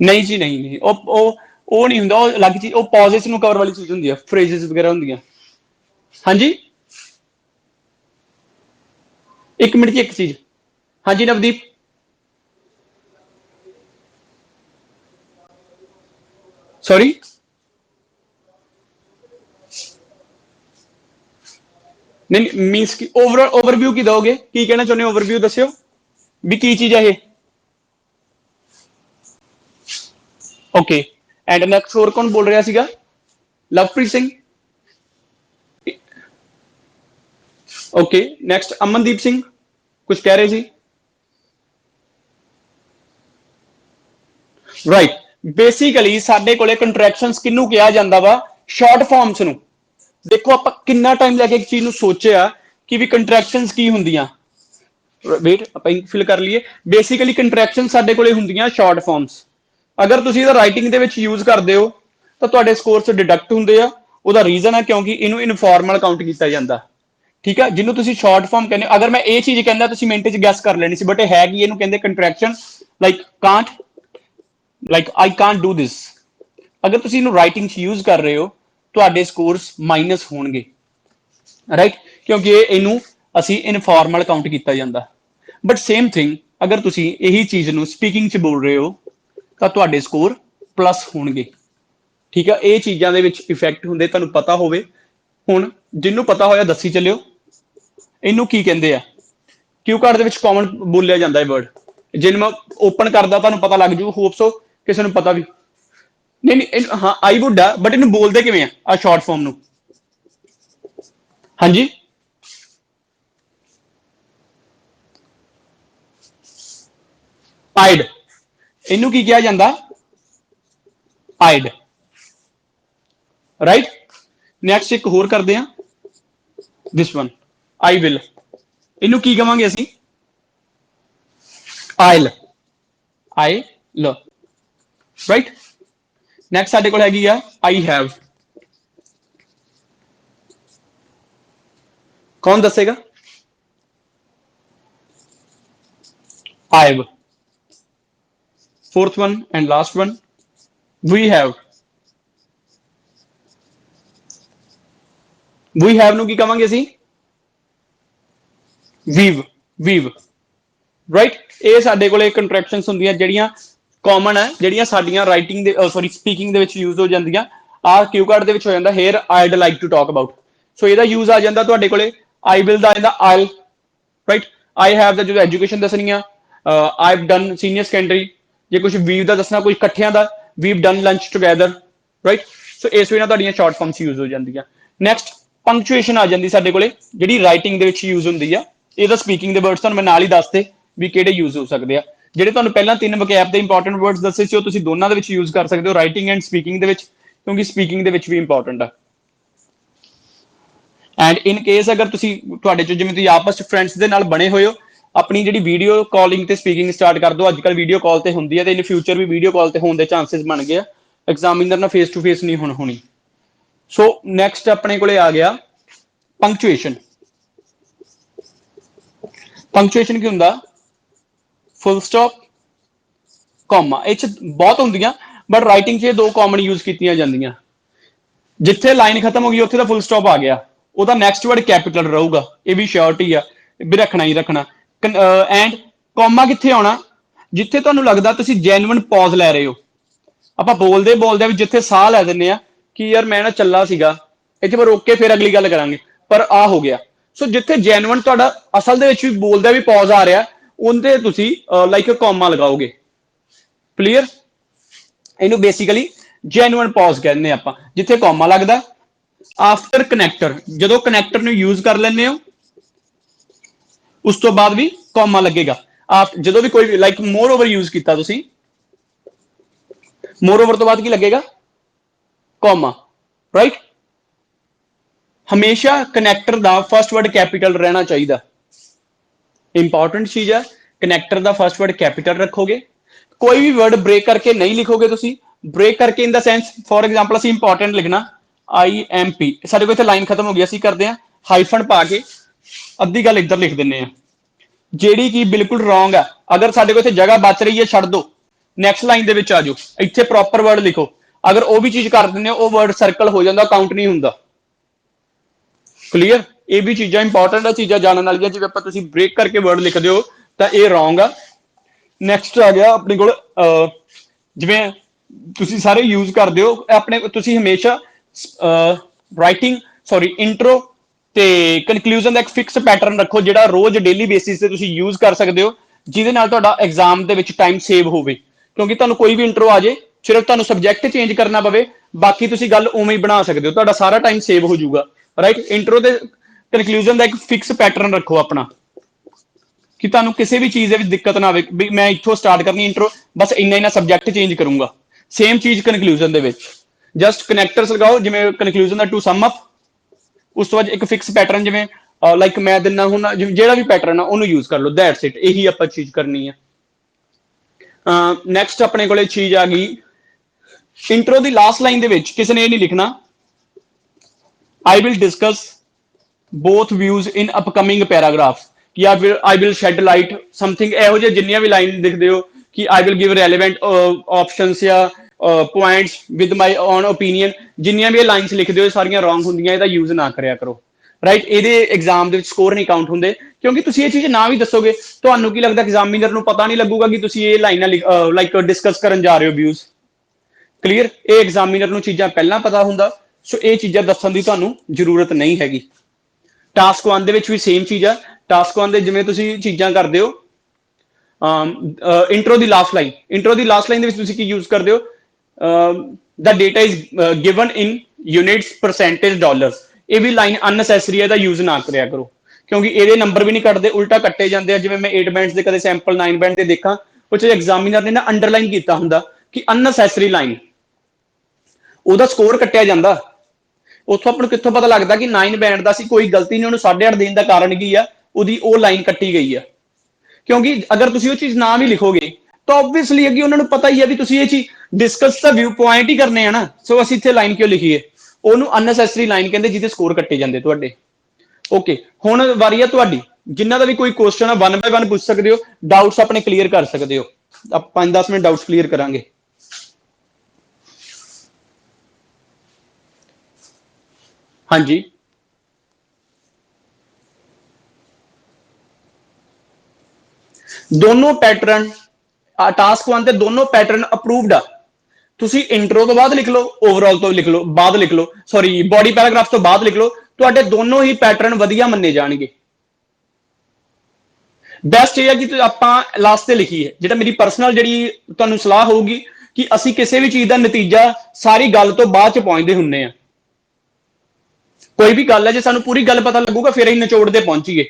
ਨਹੀਂ ਜੀ, ਨਹੀਂ, ਉਹ ਨਹੀਂ ਹੁੰਦਾ, ਉਹ ਅਲੱਗ ਚੀਜ਼, ਉਹ ਪੌਜ਼ਸ ਨੂੰ ਕਵਰ ਵਾਲੀ ਚੀਜ਼ ਹੁੰਦੀ ਹੈ, ਫਰੇਜ਼ਸ ਵਗੈਰਾ ਹੁੰਦੀਆਂ। ਹਾਂਜੀ, ਇੱਕ ਮਿੰਟ ਜੀ, ਇੱਕ ਚੀਜ਼। ਹਾਂਜੀ ਨਵਦੀਪ, ਸੌਰੀ, ਨਹੀਂ ਮੀਨਸ ਕਿ ਓਵਰਵਿਊ ਕੀ ਦੋਗੇ, ਕੀ ਕਹਿਣਾ ਚਾਹੁੰਦੇ ਹੋ? ਓਵਰਵਿਊ ਦੱਸਿਓ ਵੀ ਕੀ ਚੀਜ਼ ਹੈ ਇਹ। ਓਕੇ, ਐਂਡ ਨੈਕਸਟ ਹੋਰ ਕੌਣ ਬੋਲ ਰਿਹਾ ਸੀਗਾ? ਲਵਪ੍ਰੀਤ ਸਿੰਘ। ਓਕੇ, ਨੈਕਸਟ ਅਮਨਦੀਪ ਸਿੰਘ ਕੁਝ ਕਹਿ ਰਹੇ ਸੀ। ਰਾਈਟ, ਬੇਸਿਕਲੀ ਸਾਡੇ ਕੋਲੇ ਕੰਟਰੈਕਸ਼ਨਸ ਕਿਹਨੂੰ ਕਿਹਾ ਜਾਂਦਾ ਵਾ? ਸ਼ਾਰਟ ਫਾਰਮਸ ਨੂੰ। ਦੇਖੋ ਆਪਾਂ ਕਿੰਨਾ ਟਾਈਮ ਲੈ ਕੇ ਇੱਕ ਚੀਜ਼ ਨੂੰ ਸੋਚਿਆ ਕਿ ਵੀ ਕੰਟਰੈਕਸ਼ਨਸ ਕੀ ਹੁੰਦੀਆਂ। ਵੇਟ, ਆਪਾਂ ਫਿਲ ਕਰ ਲਈਏ। ਬੇਸਿਕਲੀ ਕੰਟਰੈਕਸ਼ਨ ਸਾਡੇ ਕੋਲੇ ਹੁੰਦੀਆਂ ਸ਼ਾਰਟ ਫਾਰਮਸ। ਅਗਰ ਤੁਸੀਂ ਇਹਦਾ ਰਾਈਟਿੰਗ ਦੇ ਵਿੱਚ ਯੂਜ਼ ਕਰਦੇ ਹੋ ਤਾਂ ਤੁਹਾਡੇ ਸਕੋਰਸ ਡਿਡਕਟ ਹੁੰਦੇ ਆ। ਉਹਦਾ ਰੀਜ਼ਨ ਹੈ ਕਿਉਂਕਿ ਇਹਨੂੰ ਇਨਫੋਰਮਲ ਕਾਊਂਟ ਕੀਤਾ ਜਾਂਦਾ। ਠੀਕ ਹੈ, ਜਿਹਨੂੰ ਤੁਸੀਂ ਸ਼ਾਰਟ ਫਾਰਮ ਕਹਿੰਦੇ। ਅਗਰ ਮੈਂ ਇਹ ਚੀਜ਼ ਕਹਿੰਦਾ ਤੁਸੀਂ ਮਿੰਟ 'ਚ ਗੈਸ ਕਰ ਲੈਣੀ ਸੀ, ਬਟ ਇਹ ਹੈ ਕਿ ਇਹਨੂੰ ਕਹਿੰਦੇ contraction. Like I can't do this. ਅਗਰ ਤੁਸੀਂ ਇਹਨੂੰ ਰਾਈਟਿੰਗ 'ਚ ਯੂਜ਼ ਕਰ ਰਹੇ ਹੋ, ਤੁਹਾਡੇ ਸਕੋਰਸ ਮਾਈਨਸ ਹੋਣਗੇ, ਰਾਈਟ, ਕਿਉਂਕਿ ਇਹਨੂੰ ਅਸੀਂ ਇਨਫੋਰਮਲ ਕਾਊਂਟ ਕੀਤਾ ਜਾਂਦਾ। ਬਟ ਸੇਮ ਥਿੰਗ ਅਗਰ ਤੁਸੀਂ ਇਹੀ ਚੀਜ਼ ਨੂੰ ਸਪੀਕਿੰਗ 'ਚ ਬੋਲ ਰਹੇ ਹੋ ਤਾਂ ਤੁਹਾਡੇ ਸਕੋਰ ਪਲੱਸ ਹੋਣਗੇ। ਠੀਕ ਆ, ਇਹ ਚੀਜ਼ਾਂ ਦੇ ਵਿੱਚ ਇਫੈਕਟ ਹੁੰਦੇ, ਤੁਹਾਨੂੰ ਪਤਾ ਹੋਵੇ। ਹੁਣ ਜਿਹਨੂੰ ਪਤਾ ਹੋਇਆ ਦੱਸੀ ਚੱਲਿਓ। ਇਹਨੂੰ ਕੀ ਕਹਿੰਦੇ ਆ? ਕਿਊ ਕਾਰਡ ਦੇ ਵਿੱਚ ਕਾਮਨ ਬੋਲਿਆ ਜਾਂਦਾ ਇਹ ਵਰਡ। ਜਿਹਨੂੰ ਮੈਂ ਓਪਨ ਕਰਦਾ ਤੁਹਾਨੂੰ ਪਤਾ ਲੱਗ ਜੂ, ਹੋਪਸੋ ਕਿਸੇ ਨੂੰ ਪਤਾ ਵੀ ਨਹੀਂ। ਨਹੀਂ, ਹਾਂ ਆਈ ਵੁੱਡ ਆ, ਬਟ ਇਹਨੂੰ ਬੋਲਦੇ ਕਿਵੇਂ ਆ, ਆ ਸ਼ਾਰਟ ਫਾਰਮ ਨੂੰ? ਹਾਂਜੀ, ਆਈਡ। ਇਹਨੂੰ ਕੀ ਕਿਹਾ ਜਾਂਦਾ? Eyed, right. ਨੈਕਸਟ ਇੱਕ ਹੋਰ ਕਰਦੇ ਆ, ਦਿਸ ਵਨ, ਆਈ ਵਿਲ। ਇਹਨੂੰ ਕੀ ਕਵਾਂਗੇ ਅਸੀਂ? ਆਇਲ, ਆਈ ਲ, ਰਾਈਟ। ਨੈਕਸਟ ਸਾਡੇ ਕੋਲ ਹੈਗੀ ਆ ਆਈ ਹੈਵ। ਕੌਣ ਦੱਸੇਗਾ? I've. Fourth one and last one, we have. We have ਨੂੰ ਕੀ ਕਵਾਂਗੇ ਅਸੀਂ? we've, we've, right। ਇਹ ਸਾਡੇ ਕੋਲੇ ਕੰਟਰੈਕਸ਼ਨਸ ਹੁੰਦੀਆਂ ਜਿਹੜੀਆਂ ਕਾਮਨ ਹੈ, ਜਿਹੜੀਆਂ ਸਾਡੀਆਂ ਰਾਈਟਿੰਗ ਦੇ ਸੌਰੀ ਸਪੀਕਿੰਗ ਦੇ ਵਿੱਚ ਯੂਜ਼ ਹੋ ਜਾਂਦੀਆਂ। ਆਹ ਕਿਊ ਕਾਰਡ ਦੇ ਵਿੱਚ ਹੋ ਜਾਂਦਾ here I'd like to talk about. So ਇਹਦਾ ਯੂਜ਼ ਆ ਜਾਂਦਾ ਤੁਹਾਡੇ ਕੋਲੇ। ਆਈ ਵਿਲ ਦਾ I'd I'll, right. I have the जो एजुकेशन दसनी आ, I have done senior secondary, जे कुछ वीव का दसना कुछ कट्ठियां दा, we've done lunch together, right. So इस वे तुहाडियां शॉर्ट फॉर्म्स यूज हो जांदियां। नैक्सट पंक्चुएशन आ जाती साडे कोले, जिहड़ी राइटिंग दे विच यूज हुंदी आ। ਇਹਦਾ स्पीकिंग ਦੇ वर्ड्स ਤੁਹਾਨੂੰ मैं नाल ही दसते भी ਕਿਹੜੇ यूज हो सकते हैं। ਜਿਹੜੇ ਤੁਹਾਨੂੰ ਪਹਿਲਾਂ 3 ਵਕੈਬ ਦੇ ਇੰਪੋਰਟੈਂਟ वर्ड्स दसे ਸੀ ਉਹ ਤੁਸੀਂ ਦੋਨਾਂ ਦੇ ਵਿੱਚ यूज कर सकते हो, राइटिंग एंड स्पीकिंग ਦੇ ਵਿੱਚ, क्योंकि स्पीकिंग ਦੇ ਵਿੱਚ भी इंपॉर्टेंट है। एंड इन केस अगर तुसी तुहाडे चो जिवें तुसीं आपस च फ्रेंड्स दे नाल बने होए हो, अपनी जिहड़ी वीडियो कॉलिंग ते स्पीकिंग स्टार्ट कर दो। अजकल वीडियो कॉल ते हुंदी है ते इन फ्यूचर भी वीडियो कॉल ते होण दे चांसेस बन गए। एग्जामिनर नाल फेस टू फेस नहीं हुण होनी। सो नैक्सट अपने कोले आ गया पंक्चुएशन। पंक्चुएशन की हुंदा फुल स्टॉप कॉमा, ये बहुत होंदियां बट राइटिंग च दो कॉमन यूज कीतियां जांदियां। जिथे लाइन खत्म हो गई उत्थे दा फुल स्टॉप आ गया, ਉਹਦਾ ਨੈਕਸਟ ਵਰਡ ਕੈਪੀਟਲ ਰਹੂਗਾ, ਇਹ ਵੀ ਸ਼ੋਰਟੀ ਆ, ਵੀ ਰੱਖਣਾ ਹੀ ਰੱਖਣਾ। ਐਂਡ ਕੌਮਾ ਕਿੱਥੇ ਆਉਣਾ, ਜਿੱਥੇ ਤੁਹਾਨੂੰ ਲੱਗਦਾ ਤੁਸੀਂ ਜੈਨੂਇਨ ਪੌਜ਼ ਲੈ ਰਹੇ ਹੋ। ਆਪਾਂ ਬੋਲਦੇ ਬੋਲਦੇ ਵੀ ਜਿੱਥੇ ਸਾਹ ਲੈ ਦਿੰਦੇ ਆ ਕਿ ਯਾਰ ਮੈਂ ਨਾ ਚੱਲਾ ਸੀਗਾ, ਇੱਥੇ ਪਰ ਰੋਕ ਕੇ ਫਿਰ ਅਗਲੀ ਗੱਲ ਕਰਾਂਗੇ, ਪਰ ਆ ਹੋ ਗਿਆ। ਸੋ ਜਿੱਥੇ ਜੈਨੂਇਨ ਤੁਹਾਡਾ ਅਸਲ ਦੇ ਵਿੱਚ ਵੀ ਬੋਲਦਾ ਵੀ ਪੌਜ਼ ਆ ਰਿਹਾ, ਉਹਦੇ ਤੁਸੀਂ ਲਾਈਕ ਕੌਮਾ ਲਗਾਓਗੇ। ਕਲੀਅਰ, ਇਹਨੂੰ ਬੇਸਿਕਲੀ ਜੈਨੂਇਨ ਪੌਜ਼ ਕਹਿੰਦੇ ਆਪਾਂ, ਜਿੱਥੇ ਕੌਮਾ ਲੱਗਦਾ। आफ्टर कनैक्टर, जो कनैक्टर यूज कर लेने हो उस तो बाद भी कॉमा लगेगा। आप जो भी कोई लाइक मोर ओवर यूज किया, मोर ओवर तो बाद की लगेगा कॉमा, राइट। हमेशा कनैक्टर का फर्स्ट वर्ड कैपिटल रहना चाहिए, इंपॉर्टेंट चीज है। कनैक्टर का फर्स्ट वर्ड कैपिटल रखोगे, कोई भी वर्ड ब्रेक करके नहीं लिखोगे तुसी। ब्रेक करके in the sense for example असं इंपॉर्टेंट लिखना IMP, साडे कोल इत्थे लाइन खत्म हो गई, ਅਸੀਂ ਕਰਦੇ ਆ ਹਾਈਫਨ ਪਾ ਕੇ ਅੱਧੀ ਗੱਲ ਇੱਧਰ ਲਿਖ ਦਿੰਨੇ ਆ, ਜਿਹੜੀ ਕਿ ਬਿਲਕੁਲ ਰੋਂਗ ਆ। ਅਗਰ ਸਾਡੇ ਕੋਲ ਇੱਥੇ ਜਗ੍ਹਾ ਬਚ ਰਹੀ ਹੈ ਛੱਡ ਦੋ, ਨੈਕਸਟ ਲਾਈਨ ਦੇ ਵਿੱਚ ਆ ਜਾਓ, ਇੱਥੇ ਪ੍ਰੋਪਰ ਵਰਡ ਲਿਖੋ। ਅਗਰ ਉਹ ਵੀ ਚੀਜ਼ ਕਰ ਦਿੰਦੇ ਹੋ, ਉਹ ਵਰਡ ਸਰਕਲ ਹੋ ਜਾਂਦਾ, ਕਾਊਂਟ ਨਹੀਂ ਹੁੰਦਾ। ਕਲੀਅਰ, ਇਹ ਵੀ ਚੀਜ਼ਾਂ ਇੰਪੋਰਟੈਂਟ ਆ, ਚੀਜ਼ਾਂ ਜਾਣਨ ਵਾਲੀਆਂ। ਜਿਵੇਂ ਆਪਾਂ ਤੁਸੀਂ ਬ੍ਰੇਕ ਕਰਕੇ ਵਰਡ ਲਿਖਦੇ ਹੋ ਤਾਂ ਇਹ ਰੋਂਗ ਆ। ਨੈਕਸਟ ਆ ਗਿਆ ਆਪਣੇ ਕੋਲ, ਜਿਵੇਂ ਤੁਸੀਂ ਸਾਰੇ ਯੂਜ਼ ਕਰਦੇ ਹੋ ਆਪਣੇ, ਤੁਸੀਂ ਹਮੇਸ਼ਾ ਰਾਈਟਿੰਗ ਸੌਰੀ ਇੰਟਰੋ ਤੇ ਕਨਕਲੂਜਨ ਦਾ ਇੱਕ ਫਿਕਸ ਪੈਟਰਨ ਰੱਖੋ, ਜਿਹੜਾ ਰੋਜ਼ ਡੇਲੀ ਬੇਸਿਸ ਤੇ ਤੁਸੀਂ ਯੂਜ਼ ਕਰ ਸਕਦੇ ਹੋ, ਜਿਹਦੇ ਨਾਲ ਤੁਹਾਡਾ ਐਗਜ਼ਾਮ ਦੇ ਵਿੱਚ ਟਾਈਮ ਸੇਵ ਹੋਵੇ। ਕਿਉਂਕਿ ਤੁਹਾਨੂੰ ਕੋਈ ਵੀ ਇੰਟਰੋ ਆ ਜੇ, ਸਿਰਫ ਤੁਹਾਨੂੰ ਸਬਜੈਕਟ ਚੇਂਜ ਕਰਨਾ ਪਵੇ, ਬਾਕੀ ਤੁਸੀਂ ਗੱਲ ਉਵੇਂ ਹੀ ਬਣਾ ਸਕਦੇ ਹੋ, ਤੁਹਾਡਾ ਸਾਰਾ ਟਾਈਮ ਸੇਵ ਹੋ ਜਾਊਗਾ, ਰਾਈਟ। ਇੰਟਰੋ ਤੇ ਕਨਕਲੂਜਨ ਦਾ ਇੱਕ ਫਿਕਸ ਪੈਟਰਨ ਰੱਖੋ ਆਪਣਾ, ਕਿ ਤੁਹਾਨੂੰ ਕਿਸੇ ਵੀ ਚੀਜ਼ ਦੇ ਵਿੱਚ ਦਿੱਕਤ ਨਾ ਆਵੇ ਵੀ ਮੈਂ ਇੱਥੋਂ ਸਟਾਰਟ ਕਰਨੀ ਇੰਟਰੋ, ਬਸ ਇੰਨਾ ਇੰਨਾ ਸਬਜੈਕਟ ਚੇਂਜ ਕਰੂੰਗਾ। ਸੇਮ ਚੀਜ਼ ਕਨਕਲੂਜਨ ਦੇ ਵਿੱਚ जस्ट कनैक्टर्स लगाओ, जिवें कनक्लूजन दा टू सम अप, उस तो बाद एक फिक्स पैटर्न जिवें लाइक मैं दिना हूं, जिहड़ा भी पैटर्न है उन्होंने यूज कर लो, दैट्स इट। यही आपां चीज करनी है। नैक्सट अपने कोले चीज आ गई इंट्रो दी लास्ट लाइन दे विच किसी ने ये नहीं लिखना I will discuss both views in upcoming paragraph, या फिर I will shed light something, इहो जिहे जिन्नियां भी लाइन लिखदे हो कि I will give relevant options या points with my own opinion, जिन्नियां भी लाइन्स लिखते हो सारियां रॉन्ग होंदियां, इहदा यूज ना करिया करो, राइट। इहदे एग्जाम दे विच स्कोर नहीं काउंट होंदे, क्योंकि तुसीं ये चीज ना भी दसोगे तुहानूं की लगदा एग्जामिनर नूं पता नहीं लगूगा कि तुसीं ये लाइनां लाइक डिस्कस करन जा रहे हो व्यूज। क्लीयर, ये एग्जामिनर नूं चीज़ां पहलां पता हुंदा, सो ये चीज़ां दस्सण दी तुहानूं जरूरत नहीं हैगी। टास्क 1 दे विच भी सेम चीज़ है। टास्क 1 दे जिवें तुसीं चीज़ां करदे हो, इंट्रो दी लास्ट लाइन, इंट्रो दी लास्ट लाइन दे विच तुसीं की यूज करदे हो, the data is given in units percentage dollars, ये भी लाइन अननेसेसरी है, यूज ना करिया करो, क्योंकि ये नंबर भी नहीं कटते, उल्टा कट्टे जाते हैं। जिवें मैं 8 बैंड के कदे सैंपल 9 बैंड के देखा, उस एग्जामिनर ने ना अंडरलाइन किया हुंदा कि अननेसेसरी लाइन, ਉਹਦਾ ਸਕੋਰ ਕੱਟਿਆ ਜਾਂਦਾ। ਉੱਥੋਂ ਆਪਾਂ ਨੂੰ ਕਿੱਥੋਂ ਪਤਾ ਲੱਗਦਾ ਕਿ 9 ਬੈਂਡ ਦਾ ਸੀ, ਕੋਈ ਗਲਤੀ ਨਹੀਂ, ਉਹਨੂੰ 8.5 ਦੇਣ ਦਾ ਕਾਰਨ ਕੀ ਆ, ਉਹਦੀ ਉਹ ਲਾਈਨ ਕੱਟੀ ਗਈ ਆ। ਕਿਉਂਕਿ ਅਗਰ ਤੁਸੀਂ ਉਹ ਚੀਜ਼ ਨਾ ਵੀ ਲਿਖੋਗੇ ਤਾਂ ਆਬਵੀਅਸਲੀ ਅੱਗੇ ਉਹਨਾਂ ਨੂੰ ਪਤਾ ਹੀ ਆ ਵੀ ਤੁਸੀਂ ਇਹ ਚੀਜ਼ ਡਿਸਕਸ ਦਾ ਵਿਊ ਪੁਆਇੰਟ ਹੀ ਕਰਨੇ ਆ ਨਾ। ਸੋ ਅਸੀਂ ਇੱਥੇ ਲਾਈਨ ਕਿਉਂ ਲਿਖੀਏ, ਉਹਨੂੰ ਅਨਨੈਸੈਸਰੀ ਲਾਈਨ ਕਹਿੰਦੇ, ਜਿਹਦੇ ਸਕੋਰ ਕੱਟੇ ਜਾਂਦੇ ਤੁਹਾਡੇ। ਓਕੇ, ਹੁਣ ਵਾਰੀ ਆ ਤੁਹਾਡੀ, ਜਿਨ੍ਹਾਂ ਦਾ ਵੀ ਕੋਈ ਕੁਐਸਚਨ ਆ 1 ਬਾय 1 ਪੁੱਛ ਸਕਦੇ ਹੋ, ਡਾਊਟਸ ਆਪਣੇ ਕਲੀਅਰ ਕਰ ਸਕਦੇ ਹੋ। ਆਪਾਂ 5-10 ਮਿੰਟ ਡਾਊਟਸ ਕਲੀਅਰ ਕਰਾਂਗੇ। ਹਾਂਜੀ, दोनों पैटर्न टास्क 1 ਤੇ ਦੋਨੋਂ ਪੈਟਰਨ ਅਪਰੂਵਡ ਆ। ਤੁਸੀਂ ਇੰਟਰੋ ਤੋਂ ਬਾਅਦ ਲਿਖ ਲਓ, ਓਵਰਆਲ ਤੋਂ ਲਿਖ ਲਓ, ਬਾਅਦ ਲਿਖ ਲਓ, ਸੌਰੀ ਬੋਡੀ ਪੈਰਾਗ੍ਰਾਫ ਤੋਂ ਬਾਅਦ ਲਿਖ ਲਓ, ਤੁਹਾਡੇ ਦੋਨੋਂ ਹੀ ਪੈਟਰਨ ਵਧੀਆ ਮੰਨੇ ਜਾਣਗੇ। ਬੈਸਟ ਇਹ ਹੈ ਕਿ ਆਪਾਂ ਲਾਸਟ ਤੇ ਲਿਖੀਏ, ਜਿਹੜਾ ਮੇਰੀ ਪਰਸਨਲ ਜਿਹੜੀ ਤੁਹਾਨੂੰ ਸਲਾਹ ਹੋਊਗੀ ਕਿ ਅਸੀਂ ਕਿਸੇ ਵੀ ਚੀਜ਼ ਦਾ ਨਤੀਜਾ ਸਾਰੀ ਗੱਲ ਤੋਂ ਬਾਅਦ ਚ ਪਹੁੰਚਦੇ ਹੁੰਨੇ ਆ। ਕੋਈ ਵੀ ਗੱਲ ਹੈ ਜੇ ਸਾਨੂੰ ਪੂਰੀ ਗੱਲ ਪਤਾ ਲੱਗੂਗਾ ਫਿਰ ਅਸੀਂ ਨਿਚੋੜ ਤੇ ਪਹੁੰਚੀਏ।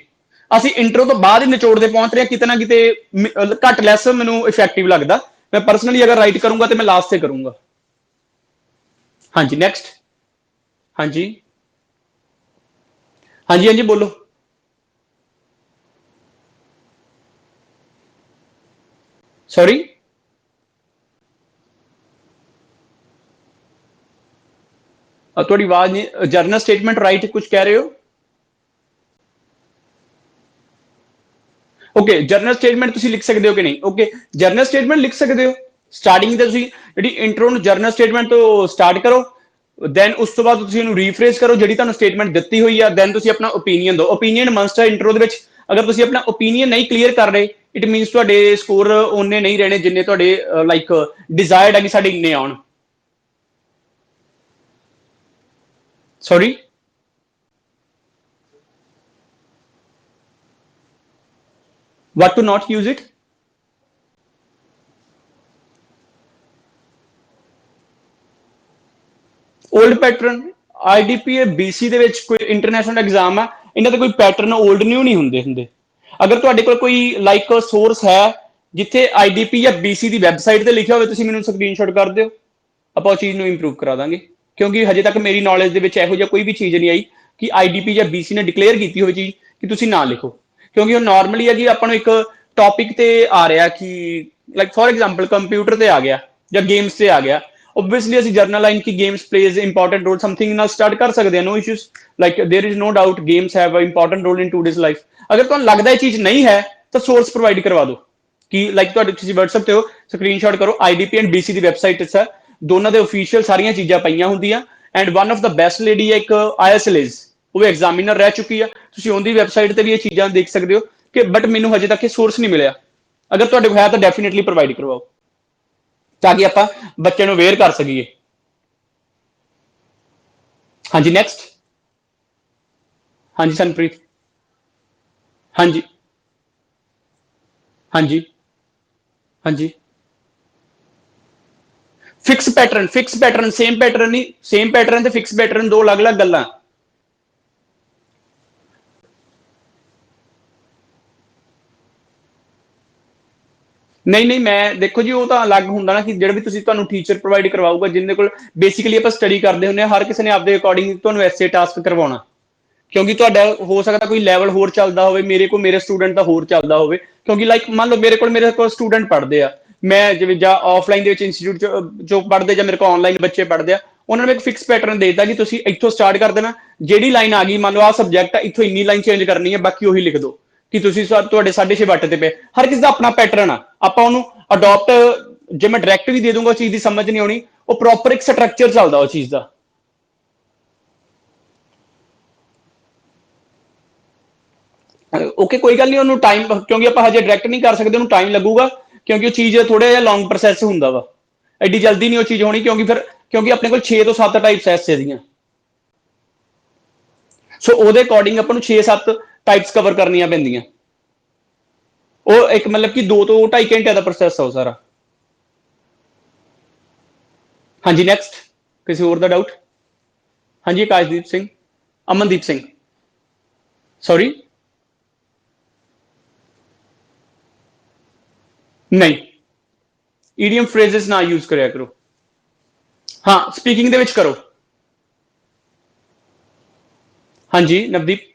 ਅਸੀਂ ਇੰਟਰੋ ਤੋਂ ਬਾਅਦ ਹੀ ਨਿਚੋੜ ਤੇ ਪਹੁੰਚ ਰਹੇ ਹਾਂ, ਕਿਤੇ ਨਾ ਕਿਤੇ ਘੱਟ ਲੈਸ ਮੈਨੂੰ ਇਫੈਕਟਿਵ ਲੱਗਦਾ। ਮੈਂ ਪਰਸਨਲੀ ਅਗਰ ਰਾਈਟ ਕਰੂੰਗਾ ਤੇ ਮੈਂ ਲਾਸਟ ਤੇ ਕਰੂੰਗਾ। ਹਾਂਜੀ ਨੈਕਸਟ। ਹਾਂਜੀ ਹਾਂਜੀ ਹਾਂਜੀ ਬੋਲੋ। ਸੌਰੀ ਤੁਹਾਡੀ ਆਵਾਜ਼ ਨਹੀਂ। ਜਰਨਲ ਸਟੇਟਮੈਂਟ ਰਾਈਟ ਕੁਝ ਕਹਿ ਰਹੇ ਹੋ? ਓਕੇ ਜਰਨਲ ਸਟੇਟਮੈਂਟ ਤੁਸੀਂ ਲਿਖ ਸਕਦੇ ਹੋ ਕਿ ਨਹੀਂ? ਓਕੇ ਜਰਨਲ ਸਟੇਟਮੈਂਟ ਲਿਖ ਸਕਦੇ ਹੋ। ਸਟਾਰਟਿੰਗ ਤੇ ਤੁਸੀਂ ਜਿਹੜੀ ਇੰਟਰੋ ਨੂੰ ਜਰਨਲ ਸਟੇਟਮੈਂਟ ਤੋਂ ਸਟਾਰਟ ਕਰੋ, ਦੈਨ ਉਸ ਤੋਂ ਬਾਅਦ ਤੁਸੀਂ ਇਹਨੂੰ ਰੀਫਰੇਸ ਕਰੋ ਜਿਹੜੀ ਤੁਹਾਨੂੰ ਸਟੇਟਮੈਂਟ ਦਿੱਤੀ ਹੋਈ ਆ, ਦੈਨ ਤੁਸੀਂ ਆਪਣਾ ਓਪੀਨੀਅਨ ਦਿਓ। ਓਪੀਨੀਅਨ ਮਸਟ ਹੈ ਇੰਟਰੋ ਦੇ ਵਿੱਚ। ਅਗਰ ਤੁਸੀਂ ਆਪਣਾ ਓਪੀਨੀਅਨ ਨਹੀਂ ਕਲੀਅਰ ਕਰ ਰਹੇ, ਇਟ ਮੀਨਸ ਤੁਹਾਡੇ ਸਕੋਰ ਉਹਨੇ ਨਹੀਂ ਰਹਿਣੇ ਜਿੰਨੇ ਤੁਹਾਡੇ ਲਾਈਕ ਡਿਜ਼ਾਇਰਡ ਹੈ ਕਿ ਸਾਡੇ ਇੰਨੇ ਆਉਣ। Sorry what to not use it? Old pattern IDP BC ਦੇ ਵਿੱਚ ਕੋਈ ਇੰਟਰਨੈਸ਼ਨਲ ਐਗਜ਼ਾਮ ਆ, ਇਹਨਾਂ ਦੇ ਕੋਈ ਪੈਟਰਨ 올ਡ ਨਿਊ ਨਹੀਂ ਹੁੰਦੇ ਹੁੰਦੇ। ਅਗਰ ਤੁਹਾਡੇ ਕੋਲ ਕੋਈ ਲਾਈਕ ਸੋਰਸ ਹੈ ਜਿੱਥੇ ਆਈਡੀਪੀ ਜਾਂ ਬੀਸੀ ਦੀ ਵੈਬਸਾਈਟ ਤੇ ਲਿਖਿਆ ਹੋਵੇ, ਤੁਸੀਂ ਮੈਨੂੰ ਸਕਰੀਨਸ਼ਾਟ ਕਰ ਦਿਓ, ਆਪਾਂ ਉਹ ਚੀਜ਼ ਨੂੰ ਇੰਪਰੂਵ ਕਰਾ ਦਾਂਗੇ। ਕਿਉਂਕਿ ਹਜੇ ਤੱਕ ਮੇਰੀ ਨੌਲੇਜ ਦੇ ਵਿੱਚ ਇਹੋ ਜਿਹਾ ਕੋਈ ਵੀ ਚੀਜ਼ ਨਹੀਂ ਆਈ ਕਿ ਆਈਡੀਪੀ ਜਾਂ ਬੀਸੀ ਨੇ ਡਿਕਲੇਅਰ ਕੀਤੀ ਹੋਵੇ ਚੀਜ਼ ਕਿ ਤੁਸੀਂ ਨਾ ਲਿਖੋ। ਕਿਉਂਕਿ ਉਹ ਨਾਰਮਲੀ ਹੈ ਕਿ ਆਪਾਂ ਨੂੰ ਇੱਕ ਟੌਪਿਕ ਤੇ ਆ ਰਿਹਾ ਕਿ ਲਾਈਕ ਫॉर एग्जांपल ਕੰਪਿਊਟਰ ਤੇ ਆ ਗਿਆ ਜਾਂ ਗੇਮਸ ਤੇ ਆ ਗਿਆ, obviously ਅਸੀਂ ਜਰਨਲ ਲਾਈਨ की games plays important role something ਨਾਲ ਸਟਾਰਟ ਕਰ ਸਕਦੇ ਹਾਂ। no issues like there is no doubt games have an important role in today's life। ਅਗਰ ਤੁਹਾਨੂੰ ਲੱਗਦਾ ਇਹ ਚੀਜ਼ ਨਹੀਂ ਹੈ ਤਾਂ ਸੋਰਸ ਪ੍ਰੋਵਾਈਡ ਕਰਵਾ ਦਿਓ ਕਿ ਲਾਈਕ ਤੁਹਾਡੇ ਤੁਸੀਂ WhatsApp ਤੇ ਹੋ, ਸਕਰੀਨਸ਼ਾਟ ਕਰੋ IDP and BC the website ਤੇ ਹੈ, ਦੋਨਾਂ ਦੇ ਅਫੀਸ਼ੀਅਲ ਸਾਰੀਆਂ ਚੀਜ਼ਾਂ ਪਈਆਂ ਹੁੰਦੀਆਂ। And one of the best lady ਹੈ ਇੱਕ ਆਈਐਸਐਲਏਜ਼, ਉਹ ਐਗਜ਼ਾਮੀਨਰ ਰਹਿ ਚੁੱਕੀ ਆ, ਤੁਸੀਂ ਉਹਦੀ ਵੈਬਸਾਈਟ ਤੇ ਵੀ ਇਹ ਚੀਜ਼ਾਂ ਦੇਖ ਸਕਦੇ ਹੋ ਕਿ ਬਟ ਮੈਨੂੰ ਹਜੇ ਤੱਕ ਇਹ ਸੋਰਸ ਨਹੀਂ ਮਿਲਿਆ। ਅਗਰ ਤੁਹਾਡੇ ਕੋਲ ਹੈ ਤਾਂ ਡੈਫੀਨੇਟਲੀ ਪ੍ਰੋਵਾਈਡ ਕਰਵਾਓ ਤਾਂ ਕਿ ਆਪਾਂ ਬੱਚੇ ਨੂੰ ਅਵੇਅਰ ਕਰ ਸਕੀਏ। ਹਾਂਜੀ ਨੈਕਸਟ। ਹਾਂਜੀ ਸੰਪ੍ਰੀਤ। ਹਾਂਜੀ ਹਾਂਜੀ ਹਾਂਜੀ ਫਿਕਸ ਪੈਟਰਨ ਸੇਮ ਪੈਟਰਨ ਨਹੀਂ, ਸੇਮ ਪੈਟਰਨ ਤੇ ਫਿਕਸ ਪੈਟਰਨ ਦੋ ਅਲੱਗ ਅਲੱਗ ਗੱਲਾਂ। ਨਹੀਂ ਨਹੀਂ ਮੈਂ ਦੇਖੋ ਜੀ ਉਹ ਤਾਂ ਅਲੱਗ ਹੁੰਦਾ ਨਾ ਕਿ ਜਿਹੜਾ ਵੀ ਤੁਸੀਂ ਤੁਹਾਨੂੰ ਟੀਚਰ ਪ੍ਰੋਵਾਈਡ ਕਰਵਾਊਗਾ ਜਿਹਦੇ ਕੋਲ ਬੇਸਿਕਲੀ ਆਪਾਂ ਸਟੱਡੀ ਕਰਦੇ ਹੁੰਦੇ ਹਾਂ, ਹਰ ਕਿਸੇ ਨੇ ਆਪਦੇ ਅਕੋਰਡਿੰਗ ਤੁਹਾਨੂੰ ਐਸੇ ਟਾਸਕ ਕਰਵਾਉਣਾ। ਕਿਉਂਕਿ ਤੁਹਾਡਾ ਹੋ ਸਕਦਾ ਕੋਈ ਲੈਵਲ ਹੋਰ ਚੱਲਦਾ ਹੋਵੇ, ਮੇਰੇ ਕੋਲ ਮੇਰੇ ਸਟੂਡੈਂਟ ਦਾ ਹੋਰ ਚੱਲਦਾ ਹੋਵੇ। ਕਿਉਂਕਿ ਲਾਈਕ ਮੰਨ ਲਓ ਮੇਰੇ ਕੋਲ ਸਟੂਡੈਂਟ ਪੜ੍ਹਦੇ ਆ, ਮੈਂ ਜਿਵੇਂ ਜਾਂ ਆਫਲਾਈਨ ਦੇ ਵਿੱਚ ਇੰਸਟੀਚਿਊਟ ਜੋ ਪੜ੍ਹਦੇ ਜਾਂ ਮੇਰੇ ਕੋਲ ਆਨਲਾਈਨ ਬੱਚੇ ਪੜ੍ਹਦੇ ਆ, ਉਹਨਾਂ ਨੂੰ ਇੱਕ ਫਿਕਸ ਪੈਟਰਨ ਦੇ ਦਿੱਤਾ ਕਿ ਤੁਸੀਂ ਇੱਥੋਂ ਸਟਾਰਟ ਕਰ ਦੇਣਾ, ਜਿਹੜੀ ਲਾਈਨ ਆ ਗਈ ਮੰਨ ਲਓ ਆਹ ਸਬਜੈਕਟ ਆ, ਇੱਥੋਂ ਇੰਨੀ ਲਾਈਨ ਚੇਂਜ ਕਰਨੀ ਹੈ, ਬਾਕੀ ਉਹੀ ਲਿਖ ਦਿਓ ਕਿ ਤੁਸੀਂ ਤੁਹਾਡੇ 6.5 ਵੱਟ ਤੇ ਪਏ। ਹਰ ਕਿਸੇ ਦਾ ਆਪਣਾ ਪੈਟਰਨ ਆ, ਆਪਾਂ ਉਹਨੂੰ ਅਡਾਪਟ ਜੇ ਮੈਂ ਡਾਇਰੈਕਟ ਵੀ ਦੇ ਦੂੰਗਾ ਉਹ ਚੀਜ਼ ਦੀ ਸਮਝ ਨਹੀਂ ਆਉਣੀ। ਉਹ ਪ੍ਰੋਪਰ ਇੱਕ ਸਟਰਕਚਰ ਚੱਲਦਾ ਉਹ ਚੀਜ਼ ਦਾ। ਓਕੇ ਕੋਈ ਗੱਲ ਨਹੀਂ, ਉਹਨੂੰ ਟਾਈਮ ਕਿਉਂਕਿ ਆਪਾਂ ਹਜੇ ਡਾਇਰੈਕਟ ਨਹੀਂ ਕਰ ਸਕਦੇ, ਉਹਨੂੰ ਟਾਈਮ ਲੱਗੂਗਾ ਕਿਉਂਕਿ ਉਹ ਚੀਜ਼ ਥੋੜਾ ਜਿਹਾ ਲੌਂਗ ਪ੍ਰੋਸੈਸ ਹੁੰਦਾ ਵਾ। ਐਡੀ ਜਲਦੀ ਨਹੀਂ ਉਹ ਚੀਜ਼ ਹੋਣੀ ਕਿਉਂਕਿ ਫਿਰ ਕਿਉਂਕਿ ਆਪਣੇ ਕੋਲ 6 ਤੋਂ 7 ਟਾਈਪਸ ਐਸੇ ਦੀਆਂ, ਸੋ ਉਹਦੇ ਅਕੋਰਡਿੰਗ ਆਪਾਂ ਨੂੰ 6-7 ਟਾਈਪਸ ਕਵਰ ਕਰਨੀਆਂ ਪੈਂਦੀਆਂ। ਉਹ ਇੱਕ ਮਤਲਬ ਕਿ 2 ਤੋਂ 2.5 ਘੰਟੇ ਦਾ ਪ੍ਰੋਸੈਸ ਆ ਉਹ ਸਾਰਾ। ਹਾਂਜੀ ਨੈਕਸਟ। ਕਿਸੇ ਹੋਰ ਦਾ ਡਾਊਟ? ਹਾਂਜੀ ਆਕਾਸ਼ਦੀਪ ਸਿੰਘ, ਅਮਨਦੀਪ ਸਿੰਘ। ਸੌਰੀ ਨਹੀਂ, ਈਡੀਐਮ ਫਰੇਜ਼ਸ ਨਾ ਯੂਜ਼ ਕਰਿਆ ਕਰੋ। ਹਾਂ ਸਪੀਕਿੰਗ ਦੇ ਵਿੱਚ ਕਰੋ। ਹਾਂਜੀ Navdeep.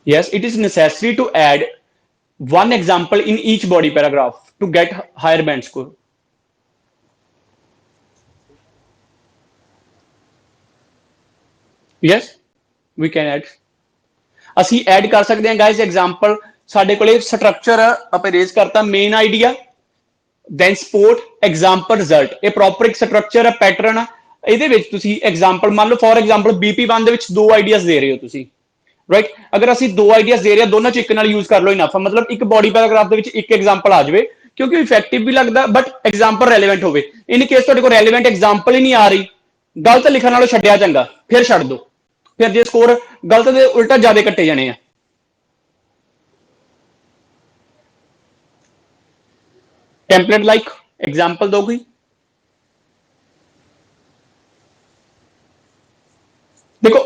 Yes, it is necessary to add one example in each body paragraph to get higher band score. Yes, we can add. ਅਸੀਂ ਐਡ ਕਰ ਸਕਦੇ ਹਾਂ ਗਾਇਜ਼ ਐਗਜ਼ਾਮਪਲ। ਸਾਡੇ ਕੋਲੇ ਸਟਰਕਚਰ ਆਪਾਂ ਰੇਜ਼ ਕਰਤਾ, main idea then support example result. ਇਹ ਪ੍ਰੋਪਰ ਇੱਕ ਸਟਰਕਚਰ ਹੈ, ਪੈਟਰਨ ਆ। ਇਹਦੇ ਵਿੱਚ ਤੁਸੀਂ ਐਗਜ਼ਾਮਪਲ ਮੰਨ ਲਓ ਫੋਰ ਐਗਜ਼ਾਮਪਲ BP1 ਦੇ ਵਿੱਚ 2 ਆਈਡੀਆਜ਼ ਦੇ ਰਹੇ ਹੋ ਤੁਸੀਂ, ਰਾਈਟ। ਅਗਰ ਅਸੀਂ 2 ਆਈਡੀਆਜ਼ ਦੇ ਰਹੇ ਹਾਂ, ਦੋਨਾਂ ਚ ਇੱਕ ਨਾਲ ਯੂਜ਼ ਕਰ ਲਓ ਇਨਫ। ਮਤਲਬ ਇੱਕ ਬੋਡੀ ਪੈਰਾਗ੍ਰਾਫ ਦੇ ਵਿੱਚ ਇੱਕ ਐਗਜ਼ਾਮਪਲ ਆ ਜਾਵੇ ਕਿਉਂਕਿ ਇਫੈਕਟਿਵ ਵੀ ਲੱਗਦਾ ਬਟ ਐਗਜ਼ਾਮਪਲ ਰੈਲੇਵੈਂਟ ਹੋਵੇ। ਇਨ ਕੇਸ ਤੁਹਾਡੇ ਕੋਲ ਰੈਲੇਵੈਂਟ ਐਗਜ਼ਾਮਪਲ ਹੀ ਨਹੀਂ ਆ ਰਹੀ, ਗਲਤ ਲਿਖਣ ਨਾਲੋਂ ਛੱਡਿਆ ਚੰਗਾ, ਫਿਰ ਛੱਡ ਦਿਓ। फिर जे स्कोर गलत दे उल्टा ज्यादा कट्टे जाने हैं। टेम्पलेट लाइक एग्जाम्पल दो कोई। देखो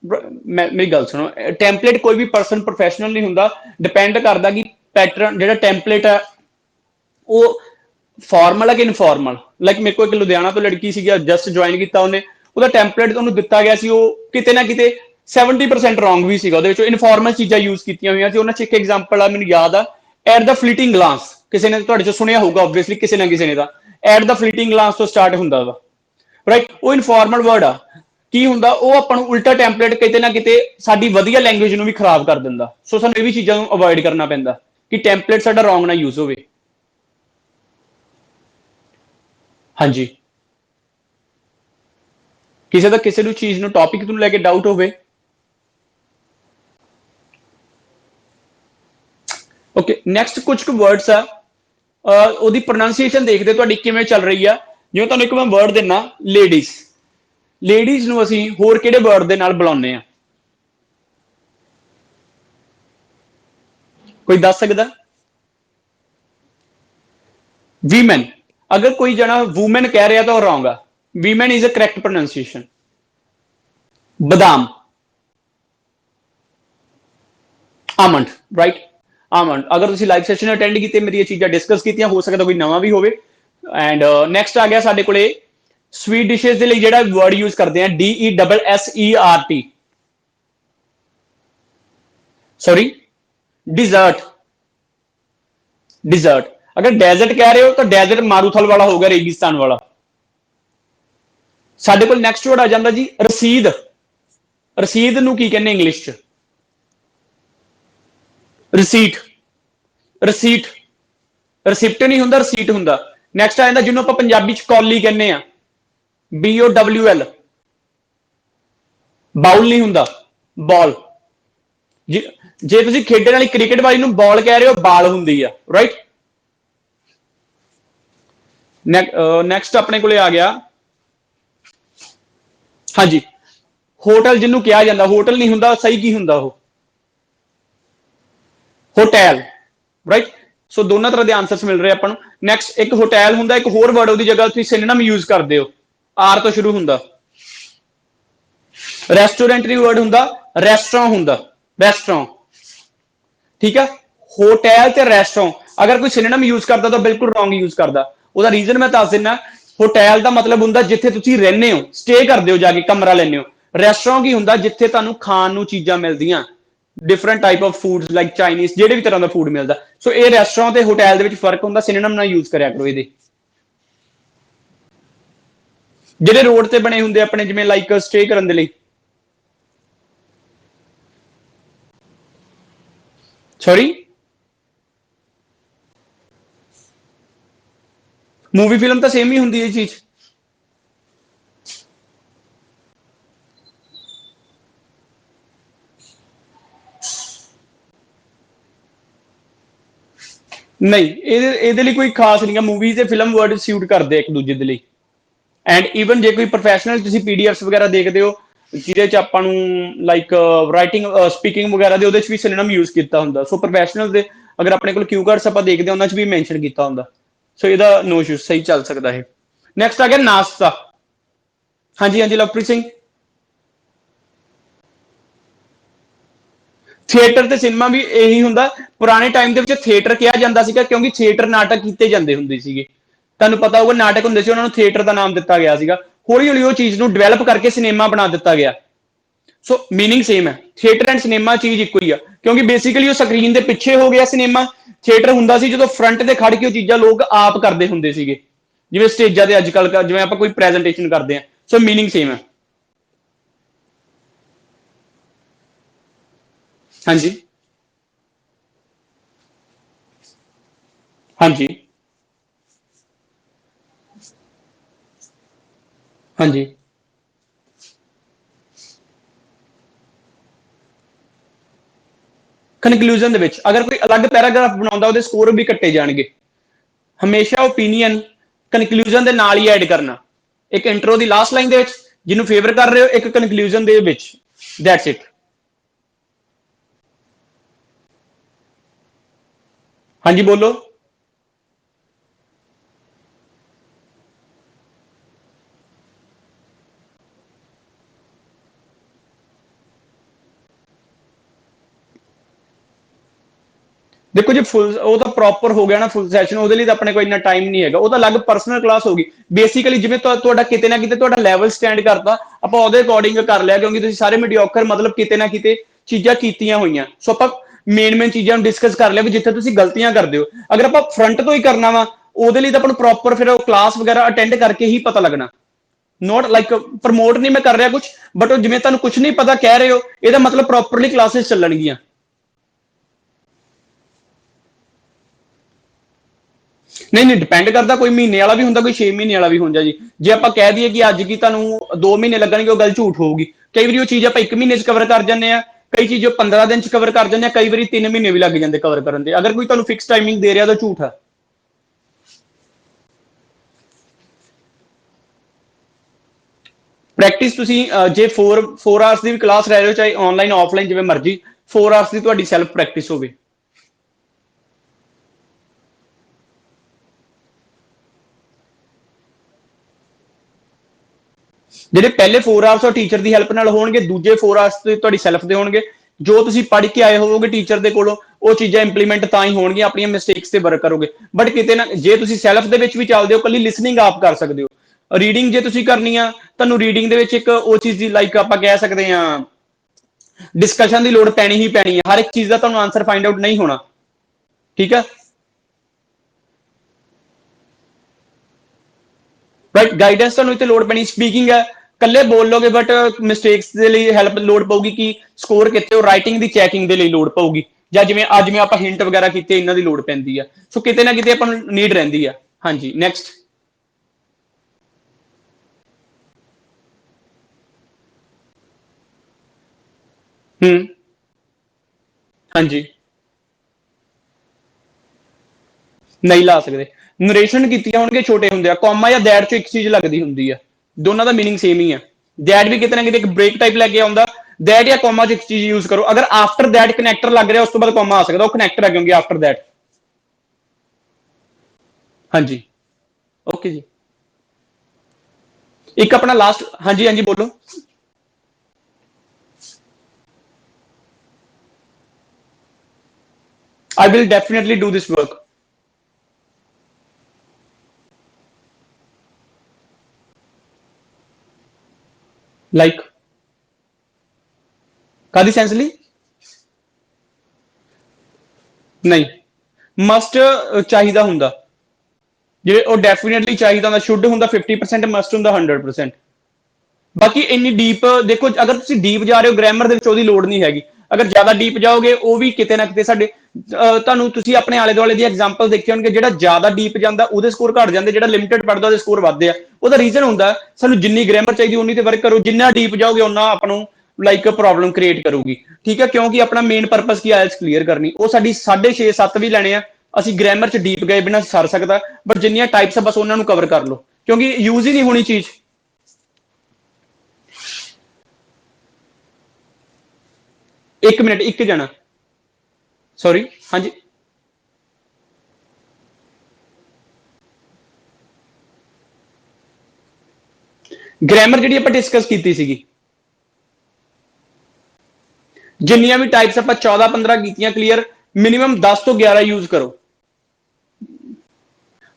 मेरी गल सुनो, टेम्पलेट कोई भी परसन प्रोफैशनल नहीं होंदा, डिपेंड करता कि पैटर्न जो टेम्पलेट है वो फॉर्मल है कि इनफॉर्मल। लाइक मेरे को एक लुधियाना तो लड़की सी जस्ट ज्वाइन किया उन्हें, ਉਹਦਾ ਟੈਂਪਲੇਟ ਉਹਨੂੰ ਦਿੱਤਾ ਗਿਆ ਸੀ, ਉਹ ਕਿਤੇ ਨਾ ਕਿਤੇ 70% ਰੋਂਗ ਵੀ ਸੀਗਾ, ਉਹਦੇ ਵਿੱਚ ਇਨਫੋਰਮਲ ਚੀਜ਼ਾਂ ਯੂਜ਼ ਕੀਤੀਆਂ ਹੋਈਆਂ ਸੀ। ਉਹਨਾਂ ਚ ਇੱਕ ਐਗਜ਼ਾਮਪਲ ਆ ਮੈਨੂੰ ਯਾਦ ਆ, ਐਟ ਦਾ ਫਲੀਟਿੰਗ ਗਲਾਂਸ, ਕਿਸੇ ਨੇ ਤੁਹਾਡੇ ਚ ਸੁਣਿਆ ਹੋਊਗਾ ਆਬਵੀਅਸਲੀ ਕਿਸੇ ਨਾ ਕਿਸੇ ਨੇ ਦਾ, ਐਟ ਦਾ ਫਲੀਟਿੰਗ ਗਲਾਂਸ ਤੋਂ ਸਟਾਰਟ ਹੁੰਦਾ ਵਾ, ਰਾਈਟ। ਉਹ ਇਨਫੋਰਮਲ ਵਰਡ ਆ, ਕੀ ਹੁੰਦਾ ਉਹ ਆਪਾਂ ਨੂੰ ਉਲਟਾ ਟੈਂਪਲੇਟ ਕਿਤੇ ਨਾ ਕਿਤੇ ਸਾਡੀ ਵਧੀਆ ਲੈਂਗੁਏਜ ਨੂੰ ਵੀ ਖਰਾਬ ਕਰ ਦਿੰਦਾ। ਸੋ ਸਾਨੂੰ ਇਹ ਵੀ ਚੀਜ਼ਾਂ ਨੂੰ ਅਵੋਇਡ ਕਰਨਾ ਪੈਂਦਾ ਕਿ ਟੈਂਪਲੇਟ ਸਾਡਾ ਰੋਂਗ ਨਾ ਯੂਜ਼ ਹੋਵੇ। ਹਾਂਜੀ, ਕਿਸੇ ਦਾ ਕਿਸੇ ਨੂੰ ਚੀਜ਼ ਨੂੰ ਟੌਪਿਕ ਨੂੰ ਲੈ ਕੇ ਡਾਊਟ ਹੋਵੇ। ਓਕੇ, ਨੈਕਸਟ ਕੁਝ ਕੁ ਵਰਡਸ ਆ, ਉਹਦੀ ਪ੍ਰੋਨਾਂਸੀਏਸ਼ਨ ਦੇਖਦੇ ਤੁਹਾਡੀ ਕਿਵੇਂ ਚੱਲ ਰਹੀ ਆ। ਜਿਵੇਂ ਤੁਹਾਨੂੰ ਇੱਕ ਮੈਂ ਵਰਡ ਦਿੰਨਾ, ਲੇਡੀਜ਼। ਲੇਡੀਜ਼ ਨੂੰ ਅਸੀਂ ਹੋਰ ਕਿਹੜੇ ਵਰਡ ਦੇ ਨਾਲ ਬੁਲਾਉਂਦੇ ਆ, ਕੋਈ ਦੱਸ ਸਕਦਾ? ਵੀਮੈਨ। ਅਗਰ ਕੋਈ ਜਣਾ ਵੂਮੈਨ ਕਹਿ ਰਿਹਾ ਤਾਂ ਉਹ ਰੋਂਗ ਆ, ਵੀਮੈਨ ਇਜ਼ ਅ ਕਰੈਕਟ ਪ੍ਰੋਨਾਂਸੀਏਸ਼ਨ। ਬਦਾਮ, ਆਮੰਡ, ਰਾਈਟ, ਆਮੰਡ। ਅਗਰ ਤੁਸੀਂ ਲਾਈਵ ਸੈਸ਼ਨ ਅਟੈਂਡ ਕੀਤੇ, ਮੇਰੀ ਇਹ ਚੀਜ਼ਾਂ ਡਿਸਕਸ ਕੀਤੀਆਂ, ਹੋ ਸਕਦਾ ਕੋਈ ਨਵਾਂ ਵੀ ਹੋਵੇ। ਐਂਡ ਨੈਕਸਟ ਆ ਗਿਆ ਸਾਡੇ ਕੋਲੇ ਸਵੀਟ ਡਿਸ਼ੇਸ ਦੇ ਲਈ ਜਿਹੜਾ ਵਰਡ ਯੂਜ਼ ਕਰਦੇ ਆ, DESSERT, ਸੌਰੀ डिजर्ट। डिजर्ट, अगर डेजर्ट कह रहे हो तो डेजर्ट मारूथल वाला होगा, रेगिस्तान वाला। साडे कोल नैक्सट वर्ड आ जाता जी रसीद। रसीद नूं की कहने इंग्लिश च? रसीट। रसीट, रसिप्ट नहीं हुंदा, रसीट हुंदा। नैक्सट आ जाता जिन्होंने आपां पंजाबी च कौली कहने आ, BOWL। बाउल नहीं हुंदा, बॉल। जे तुसीं खेडण वाली क्रिकेट वाली नूं बॉल कह रहे हो, बाल हुंदी आ, राइट। नैक्सट अपने कोले आ गया, हाँ जी, होटल जिन्हों कहा जाता, होटल नहीं हुंदा, सही की हुंदा वो? Hotel, right. सो दोनों तरह के आंसर्स मिल रहे अपन। नैक्सट एक होटल हुंदा, एक होर वर्ड उहदी जगह तुसीं सिनोनिम यूज करदे हो, आर तो शुरू हुंदा। रेस्टोरेंट नहीं वर्ड हुंदा, रेस्टोरेंट हुंदा, रेस्टोरेंट, ठीक है। होटल ते रेस्टोरेंट अगर कोई सिनोनिम यूज करता तो बिल्कुल रॉन्ग यूज करता। ਉਹਦਾ ਰੀਜ਼ਨ ਮੈਂ ਦੱਸ ਦਿੰਦਾ। ਹੋਟਲ ਦਾ ਮਤਲਬ ਹੁੰਦਾ ਜਿੱਥੇ ਤੁਸੀਂ ਰਹਿੰਦੇ ਹੋ, ਸਟੇ ਕਰਦੇ ਹੋ, ਜਾ ਕੇ ਕਮਰਾ ਲੈਂਦੇ ਹੋ। ਰੈਸਟੋਰੈਂਟ ਕੀ ਹੁੰਦਾ? ਜਿੱਥੇ ਤੁਹਾਨੂੰ ਖਾਣ ਨੂੰ ਚੀਜ਼ਾਂ ਮਿਲਦੀਆਂ, different type of foods like Chinese, ਜਿਹੜੇ ਵੀ ਤਰ੍ਹਾਂ ਦਾ ਫੂਡ ਮਿਲਦਾ। ਸੋ ਇਹ ਰੈਸਟੋਰੈਂਟ ਤੇ ਹੋਟਲ ਦੇ ਵਿੱਚ ਫਰਕ ਹੁੰਦਾ, ਸਿਨੋਨਿਮ ਨਾ ਯੂਜ਼ ਕਰਿਆ ਕਰੋ ਇਹਦੇ। ਜਿਹੜੇ ਰੋਡ ਤੇ ਬਣੇ ਹੁੰਦੇ ਆਪਣੇ, ਜਿਵੇਂ ਲਾਈਕ ਸਟੇ ਕਰਨ ਦੇ ਲਈ, ਸੌਰੀ मूवी फिल्म तो सेम ही होंगी ये चीज। नहीं, ये कोई खास नहीं है, मूवी ते फिल्म वर्ड सूट करते एक दूजे के लिए। एंड ईवन जे कोई प्रोफैशनल तुसीं PDF वगैरह देखते हो, जिहदे च आपां नूं लाइक राइटिंग स्पीकिंग वगैरह दे, उहदे च भी सिनोनिम यूज किया हुंदा। सो प्रोफैशनल दे अगर अपने कोल क्यू कार्ड्स आपां देखदे उहनां च भी मैंशन किया हुंदा। सो इहदा नो इशू, सही चल सकता है। नैक्सट आ गया नाश्ता। हाँ जी, हाँ जी लवप्रीत सिंह। थिएटर ते सिनेमा भी यही हुंदा। पुराने टाइम दे विच थिएटर कहा जांदा सीगा क्योंकि थिएटर नाटक कीते जांदे हुंदे सीगे। तुहानूं पता होगा नाटक हुंदे सी, उन्हां नूं थिएटर दा नाम दित्ता गया सीगा। हौली हौली उह चीज़ नूं डिवेलप करके सिनेमा बना दित्ता गया। सो मीनिंग सेम है, थिएटर एंड सिनेमा चीज़ इक्को ही आ, क्योंकि बेसिकली उह स्क्रीन दे पिछे हो गया सिनेमा। थिएटर हुंदा सी जदों फ्रंट ते खड़ के उह चीज़ां लोग आप करदे हुंदे सीगे, जिवें स्टेजां ते अजकल जिवें आपां कोई प्रेजेंटेशन करदे आ। सो मीनिंग सेम है। हाँ जी, हाँ जी, हाँ जी। कनक्लूजन दे विच अगर कोई अलग पैराग्राफ बनाउंदा, उहदे स्कोर भी कट्टे जाणगे। हमेशा ओपीनियन कनक्लूजन दे नाल ही ऐड करना। एक इंट्रो दी लास्ट लाइन दे विच जिन्हों फेवर कर रहे हो, एक conclusion they which that's it. हाँ जी बोलो। देखो जी फुल वो तो प्रॉपर हो गया ना फुल सैशन ਉਹਦੇ ਲਈ ਤਾਂ ਆਪਣੇ ਕੋਲ ਇੰਨਾ ਟਾਈਮ ਨਹੀਂ ਹੈਗਾ, ਉਹ ਤਾਂ ਅਲੱਗ ਪਰਸਨਲ ਕਲਾਸ ਹੋਗੀ। ਬੇਸਿਕਲੀ ਜਿਵੇਂ ਤੁਹਾਡਾ ਕਿਤੇ ਨਾ ਕਿਤੇ ਤੁਹਾਡਾ ਲੈਵਲ ਸਟੈਂਡ ਕਰਦਾ, ਆਪਾਂ ਉਹਦੇ ਅਕੋਰਡਿੰਗ ਕਰ ਲਿਆ, ਕਿਉਂਕਿ ਤੁਸੀਂ ਸਾਰੇ ਮੀਡੀਓਕਰ ਮਤਲਬ ਕਿਤੇ ਨਾ ਕਿਤੇ ਚੀਜ਼ਾਂ ਕੀਤੀਆਂ ਹੋਈਆਂ। ਸੋ ਆਪਾਂ ਮੇਨ ਚੀਜ਼ਾਂ ਨੂੰ ਡਿਸਕਸ ਕਰ ਲਿਆ ਵੀ ਜਿੱਥੇ ਤੁਸੀਂ ਗਲਤੀਆਂ ਕਰਦੇ ਹੋ। ਅਗਰ ਆਪਾਂ ਫਰੰਟ ਤੋਂ ਹੀ ਕਰਨਾ ਵਾ ਉਹਦੇ ਲਈ ਤਾਂ ਆਪਾਂ ਨੂੰ ਪ੍ਰੋਪਰ ਫਿਰ ਕਲਾਸ ਵਗੈਰਾ ਅਟੈਂਡ ਕਰਕੇ ਹੀ ਪਤਾ ਲੱਗਣਾ। ਨੋਟ ਲਾਈਕ ਪ੍ਰਮੋਟ ਨਹੀਂ ਮੈਂ ਕਰ ਰਿਹਾ ਕੁਝ, ਬਟ ਉਹ ਜਿਵੇਂ ਤੁਹਾਨੂੰ ਕੁਝ ਨਹੀਂ ਪਤਾ ਕਹਿ ਰਹੇ ਹੋ, ਇਹਦਾ ਮਤਲਬ ਪ੍ਰੋਪਰਲੀ ਕਲਾਸਿਸ ਚੱਲਣਗੀਆਂ। ਨਹੀਂ ਨਹੀਂ ਡਿਪੈਂਡ ਕਰਦਾ, ਕੋਈ ਮਹੀਨੇ ਵਾਲਾ ਵੀ ਹੁੰਦਾ, ਕੋਈ 6 ਮਹੀਨੇ ਵਾਲਾ ਵੀ ਹੁੰਦਾ ਜੀ। ਜੇ ਆਪਾਂ ਕਹਿ ਦਈਏ ਕਿ ਅੱਜ ਕੀ ਤੁਹਾਨੂੰ 2 ਮਹੀਨੇ ਲੱਗਣਗੇ, ਉਹ ਗੱਲ ਝੂਠ ਹੋਊਗੀ। ਕਈ ਵਾਰੀ ਉਹ ਚੀਜ਼ ਆਪਾਂ 1 ਮਹੀਨੇ ਚ ਕਵਰ ਕਰ ਜਾਂਦੇ ਆ, ਕਈ ਚੀਜ਼ 15 ਦਿਨ ਚ ਕਵਰ ਕਰ ਜਾਂਦੇ ਆ, ਕਈ ਵਾਰੀ 3 ਮਹੀਨੇ ਵੀ ਲੱਗ ਜਾਂਦੇ ਕਵਰ ਕਰਨ ਦੇ। ਅਗਰ ਕੋਈ ਤੁਹਾਨੂੰ ਫਿਕਸ ਟਾਈਮਿੰਗ ਦੇ ਰਿਹਾ ਤਾਂ ਝੂਠ ਹੈ। ਪ੍ਰੈਕਟਿਸ ਤੁਸੀਂ ਜੇ 4 ਆਵਰਸ ਦੀ ਵੀ ਕਲਾਸ ਲੈ ਰਹੇ ਹੋ, ਚਾਹੇ ਆਨਲਾਈਨ ਆਫਲਾਈਨ ਜਿਵੇਂ ਮਰਜ਼ੀ, 4 ਆਵਰਸ ਦੀ ਤੁਹਾਡੀ ਸੈਲਫ ਪ੍ਰੈਕਟਿਸ ਹੋਵੇ। ਜਿਹੜੇ ਪਹਿਲੇ 4 ਆਵਰਸ ਉਹ ਟੀਚਰ ਦੀ ਹੈਲਪ ਨਾਲ ਹੋਣਗੇ, ਦੂਜੇ 4 ਆਵਰਸ ਤੁਹਾਡੀ ਸੈਲਫ ਦੇ ਹੋਣਗੇ। ਜੋ ਤੁਸੀਂ ਪੜ੍ਹ ਕੇ ਆਏ ਹੋਵੋਗੇ ਟੀਚਰ ਦੇ ਕੋਲੋਂ, ਉਹ ਚੀਜ਼ਾਂ ਇੰਪਲੀਮੈਂਟ ਤਾਂ ਹੀ ਹੋਣਗੀਆਂ, ਆਪਣੀਆਂ ਮਿਸਟੇਕਸ ਤੇ ਵਰਕ ਕਰੋਗੇ। ਬਟ ਕਿਤੇ ਨਾ ਜੇ ਤੁਸੀਂ ਸੈਲਫ ਦੇ ਵਿੱਚ ਵੀ ਚੱਲਦੇ ਹੋ, ਕੱਲੀ ਲਿਸਨਿੰਗ ਆਪ ਕਰ ਸਕਦੇ ਹੋ। ਰੀਡਿੰਗ ਜੇ ਤੁਸੀਂ ਕਰਨੀ ਆ, ਤੁਹਾਨੂੰ ਰੀਡਿੰਗ ਦੇ ਵਿੱਚ ਇੱਕ ਉਹ ਚੀਜ਼ ਦੀ ਲਾਈਕ ਆਪਾਂ ਕਹਿ ਸਕਦੇ ਹਾਂ ਡਿਸਕਸ਼ਨ ਦੀ ਲੋੜ ਪੈਣੀ ਹੀ ਪੈਣੀ ਹੈ। ਹਰ ਇੱਕ ਚੀਜ਼ ਦਾ ਤੁਹਾਨੂੰ ਆਨਸਰ ਫਾਈਂਡ ਆਊਟ ਨਹੀਂ ਹੋਣਾ, ਠੀਕ ਹੈ ਰਾਈਟ। ਗਾਈਡੈਂਸ ਤੁਹਾਨੂੰ ਇੱਥੇ ਲੋੜ ਪੈਣੀ। ਸਪੀਕਿੰਗ ਹੈ ਕੱਲੇ ਬੋਲ ਲੋਗੇ, ਬਟ ਮਿਸਟੇਕਸ ਦੇ ਲਈ ਹੈਲਪ ਲੋੜ ਪਊਗੀ ਕਿ ਸਕੋਰ ਕਿਤੇ ਰਾਈਟਿੰਗ ਦੀ ਚੈਕਿੰਗ ਦੇ ਲਈ ਲੋੜ ਪਊਗੀ, ਜਾਂ ਜਿਵੇਂ ਅੱਜ ਮੈਂ ਆਪਾਂ ਹਿੰਟ ਵਗੈਰਾ ਕੀਤੇ ਇਹਨਾਂ ਦੀ ਲੋੜ ਪੈਂਦੀ ਆ। ਸੋ ਕਿਤੇ ਨਾ ਕਿਤੇ ਆਪਾਂ ਨੂੰ ਨੀਡ ਰਹਿੰਦੀ ਆ। ਹਾਂਜੀ ਨੈਕਸਟ। ਹੂੰ ਹਾਂਜੀ ਨਹੀਂ ਲਾ ਸਕਦੇ। ਨਰੇਸ਼ਨ ਕੀਤੀਆਂ ਹੋਣਗੇ ਛੋਟੇ ਹੁੰਦੇ ਆ, ਕੌਮਾ ਜਾਂ ਦੈਟ ਚੋਂ ਇੱਕ ਚੀਜ਼ ਲੱਗਦੀ ਹੁੰਦੀ ਆ, ਦੋਨਾਂ ਦਾ ਮੀਨਿੰਗ ਸੇਮ ਹੀ ਆ। ਦੈਟ ਵੀ ਕਿਤੇ ਨਾ ਕਿਤੇ ਇੱਕ ਬ੍ਰੇਕ ਟਾਈਪ ਲੈ ਕੇ ਆਉਂਦਾ। ਦੈਟ ਜਾਂ ਕੌਮਾ ਚ ਇੱਕ ਚੀਜ਼ ਯੂਜ਼ ਕਰੋ। ਅਗਰ ਆਫਟਰ ਦੈਟ ਕਨੈਕਟਰ ਲੱਗ ਰਿਹਾ, ਉਸ ਤੋਂ ਬਾਅਦ ਕੌਮਾ ਆ ਸਕਦਾ, ਉਹ ਕਨੈਕਟਰ ਹੈ ਕਿਉਂਕਿ ਆਫਟਰ ਦੈਟ। ਹਾਂਜੀ ਓਕੇ ਜੀ। ਇੱਕ ਆਪਣਾ ਲਾਸਟ, ਹਾਂਜੀ ਹਾਂਜੀ ਬੋਲੋ। I will definitely do this work. Like ਕਾਦੀ ਸੈਂਸ ਲਈ? ਨਹੀਂ ਮਸਟ ਚਾਹੀਦਾ ਹੁੰਦਾ, ਜੇ ਉਹ ਡੈਫੀਨੇਟਲੀ ਚਾਹੀਦਾ ਹੁੰਦਾ, ਸ਼ੁੱਡ ਹੁੰਦਾ 50%, ਮਸਟ ਹੁੰਦਾ 100%। ਬਾਕੀ ਇੰਨੀ ਡੀਪ ਦੇਖੋ, ਅਗਰ ਤੁਸੀਂ ਡੀਪ ਜਾ ਰਹੇ ਹੋ ਗ੍ਰਾਮਰ ਦੇ ਵਿੱਚ, ਉਹਦੀ ਲੋੜ ਨਹੀਂ ਹੈਗੀ। ਅਗਰ ਜ਼ਿਆਦਾ ਡੀਪ ਜਾਓਗੇ, ਉਹ ਵੀ ਕਿਤੇ ਨਾ ਕਿਤੇ ਸਾਡੇ ਤੁਹਾਨੂੰ ਤੁਸੀਂ ਆਪਣੇ ਆਲੇ ਦੁਆਲੇ ਦੀ ਐਗਜ਼ਾਮਪਲ ਦੇਖੇ ਹੋਣਗੇ, ਜਿਹੜਾ ਜ਼ਿਆਦਾ ਡੀਪ ਜਾਂਦਾ ਉਹਦੇ ਸਕੋਰ ਘਟ ਜਾਂਦੇ, ਜਿਹੜਾ ਲਿਮਟਿਡ ਪੜਦਾ ਉਹਦੇ ਸਕੋਰ ਵੱਧਦੇ ਆ। ਉਹਦਾ ਰੀਜ਼ਨ ਹੁੰਦਾ ਸਾਨੂੰ ਜਿੰਨੀ ਗ੍ਰਾਮਰ ਚਾਹੀਦੀ ਉਨੀ ਤੇ ਵਰਕ ਕਰੋ, ਜਿੰਨਾ ਡੀਪ ਜਾਓਗੇ ਉਹਨਾਂ ਆਪਾਂ ਨੂੰ ਲਾਈਕ ਪ੍ਰੋਬਲਮ ਕ੍ਰੀਏਟ ਕਰੂਗੀ, ਠੀਕ ਹੈ। ਕਿਉਂਕਿ ਆਪਣਾ ਮੇਨ ਪਰਪਸ ਕੀ ਆਇਲਸ ਕਲੀਅਰ ਕਰਨੀ, ਉਹ ਸਾਡੀ 6.5 7 ਵੀ ਲੈਣੇ ਆ। ਅਸੀਂ ਗ੍ਰਾਮਰ ਚ ਡੀਪ ਗਏ ਬਿਨਾਂ ਸਰ ਸਕਦਾ, ਬਟ ਜਿੰਨੀਆਂ ਟਾਈਪਸ ਆ ਬਸ ਉਹਨਾਂ ਨੂੰ ਕਵਰ ਕਰ ਲਓ, ਕਿਉਂਕਿ ਯੂਜ਼ ਹੀ ਨਹੀਂ ਹੋਣੀ ਚੀਜ਼। ਇੱਕ ਮਿੰਟ, ਇੱਕ ਜਣਾ, ਸੌਰੀ ਹਾਂਜੀ। ਗ੍ਰਾਮਰ ਜਿਹੜੀ ਆਪਾਂ ਡਿਸਕਸ ਕੀਤੀ ਸੀਗੀ, ਜਿੰਨੀਆਂ ਵੀ ਟਾਈਪਸ ਆਪਾਂ 14 15 ਕੀਤੀਆਂ ਕਲੀਅਰ, ਮਿਨੀਮਮ 10 ਤੋਂ 11 ਯੂਜ਼ ਕਰੋ।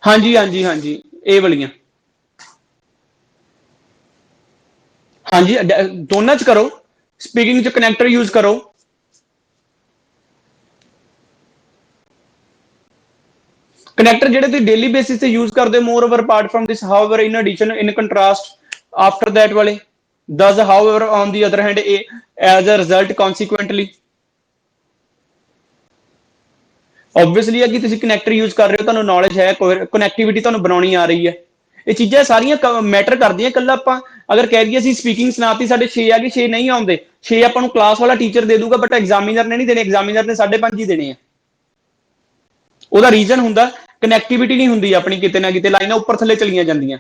ਹਾਂਜੀ ਹਾਂਜੀ ਹਾਂਜੀ ਇਹ ਵਾਲੀਆਂ, ਹਾਂਜੀ ਦੋਨਾਂ ਚ ਕਰੋ। ਸਪੀਕਿੰਗ ਚ ਕਨੈਕਟਰ ਯੂਜ਼ ਕਰੋ। ਕਨੈਕਟਰ ਜਿਹੜੇ ਤੁਸੀਂ ਡੇਲੀ ਬੇਸਿਸ ਤੇ ਯੂਜ਼ ਕਰਦੇ, moreover apart from this however in addition in contrast after that ਵਾਲੇ does however on the other hand a as a result consequently obviously ਹੈ ਕਿ ਤੁਸੀਂ ਕਨੈਕਟਰ ਯੂਜ਼ ਕਰ ਰਹੇ ਹੋ, ਤੁਹਾਨੂੰ ਨੌਲੇਜ ਹੈ, ਕਨੈਕਟੀਵਿਟੀ ਤੁਹਾਨੂੰ ਬਣਾਉਣੀ ਆ ਰਹੀ ਹੈ। ਇਹ ਚੀਜ਼ਾਂ ਸਾਰੀਆਂ ਮੈਟਰ ਕਰਦੀਆਂ। ਇਕੱਲਾ ਆਪਾਂ ਅਗਰ ਕਹਿ ਦਈਏ ਅਸੀਂ ਸਪੀਕਿੰਗ ਸੁਣਾਤੀ, ਸਾਡੇ 6 ਆ ਗਏ, 6 ਨਹੀਂ ਆਉਂਦੇ, 6 ਆਪਾਂ ਨੂੰ ਕਲਾਸ ਵਾਲਾ ਟੀਚਰ ਦੇ ਦੂਗਾ, ਬਟ ਐਗਜ਼ਾਮੀਨਰ ਨੇ ਨਹੀਂ ਦੇਣੇ, ਐਗਜ਼ਾਮੀਨਰ ਨੇ 5.5 ਹੀ ਦੇਣੇ ਆ। ਉਹਦਾ ਰੀਜ਼ਨ ਹੁੰਦਾ ਕਨੈਕਟੀਵਿਟੀ ਨਹੀਂ ਹੁੰਦੀ ਆਪਣੀ, ਕਿਤੇ ਨਾ ਕਿਤੇ ਲਾਈਨਾਂ ਉੱਪਰ ਥੱਲੇ ਚਲੀਆਂ ਜਾਂਦੀਆਂ।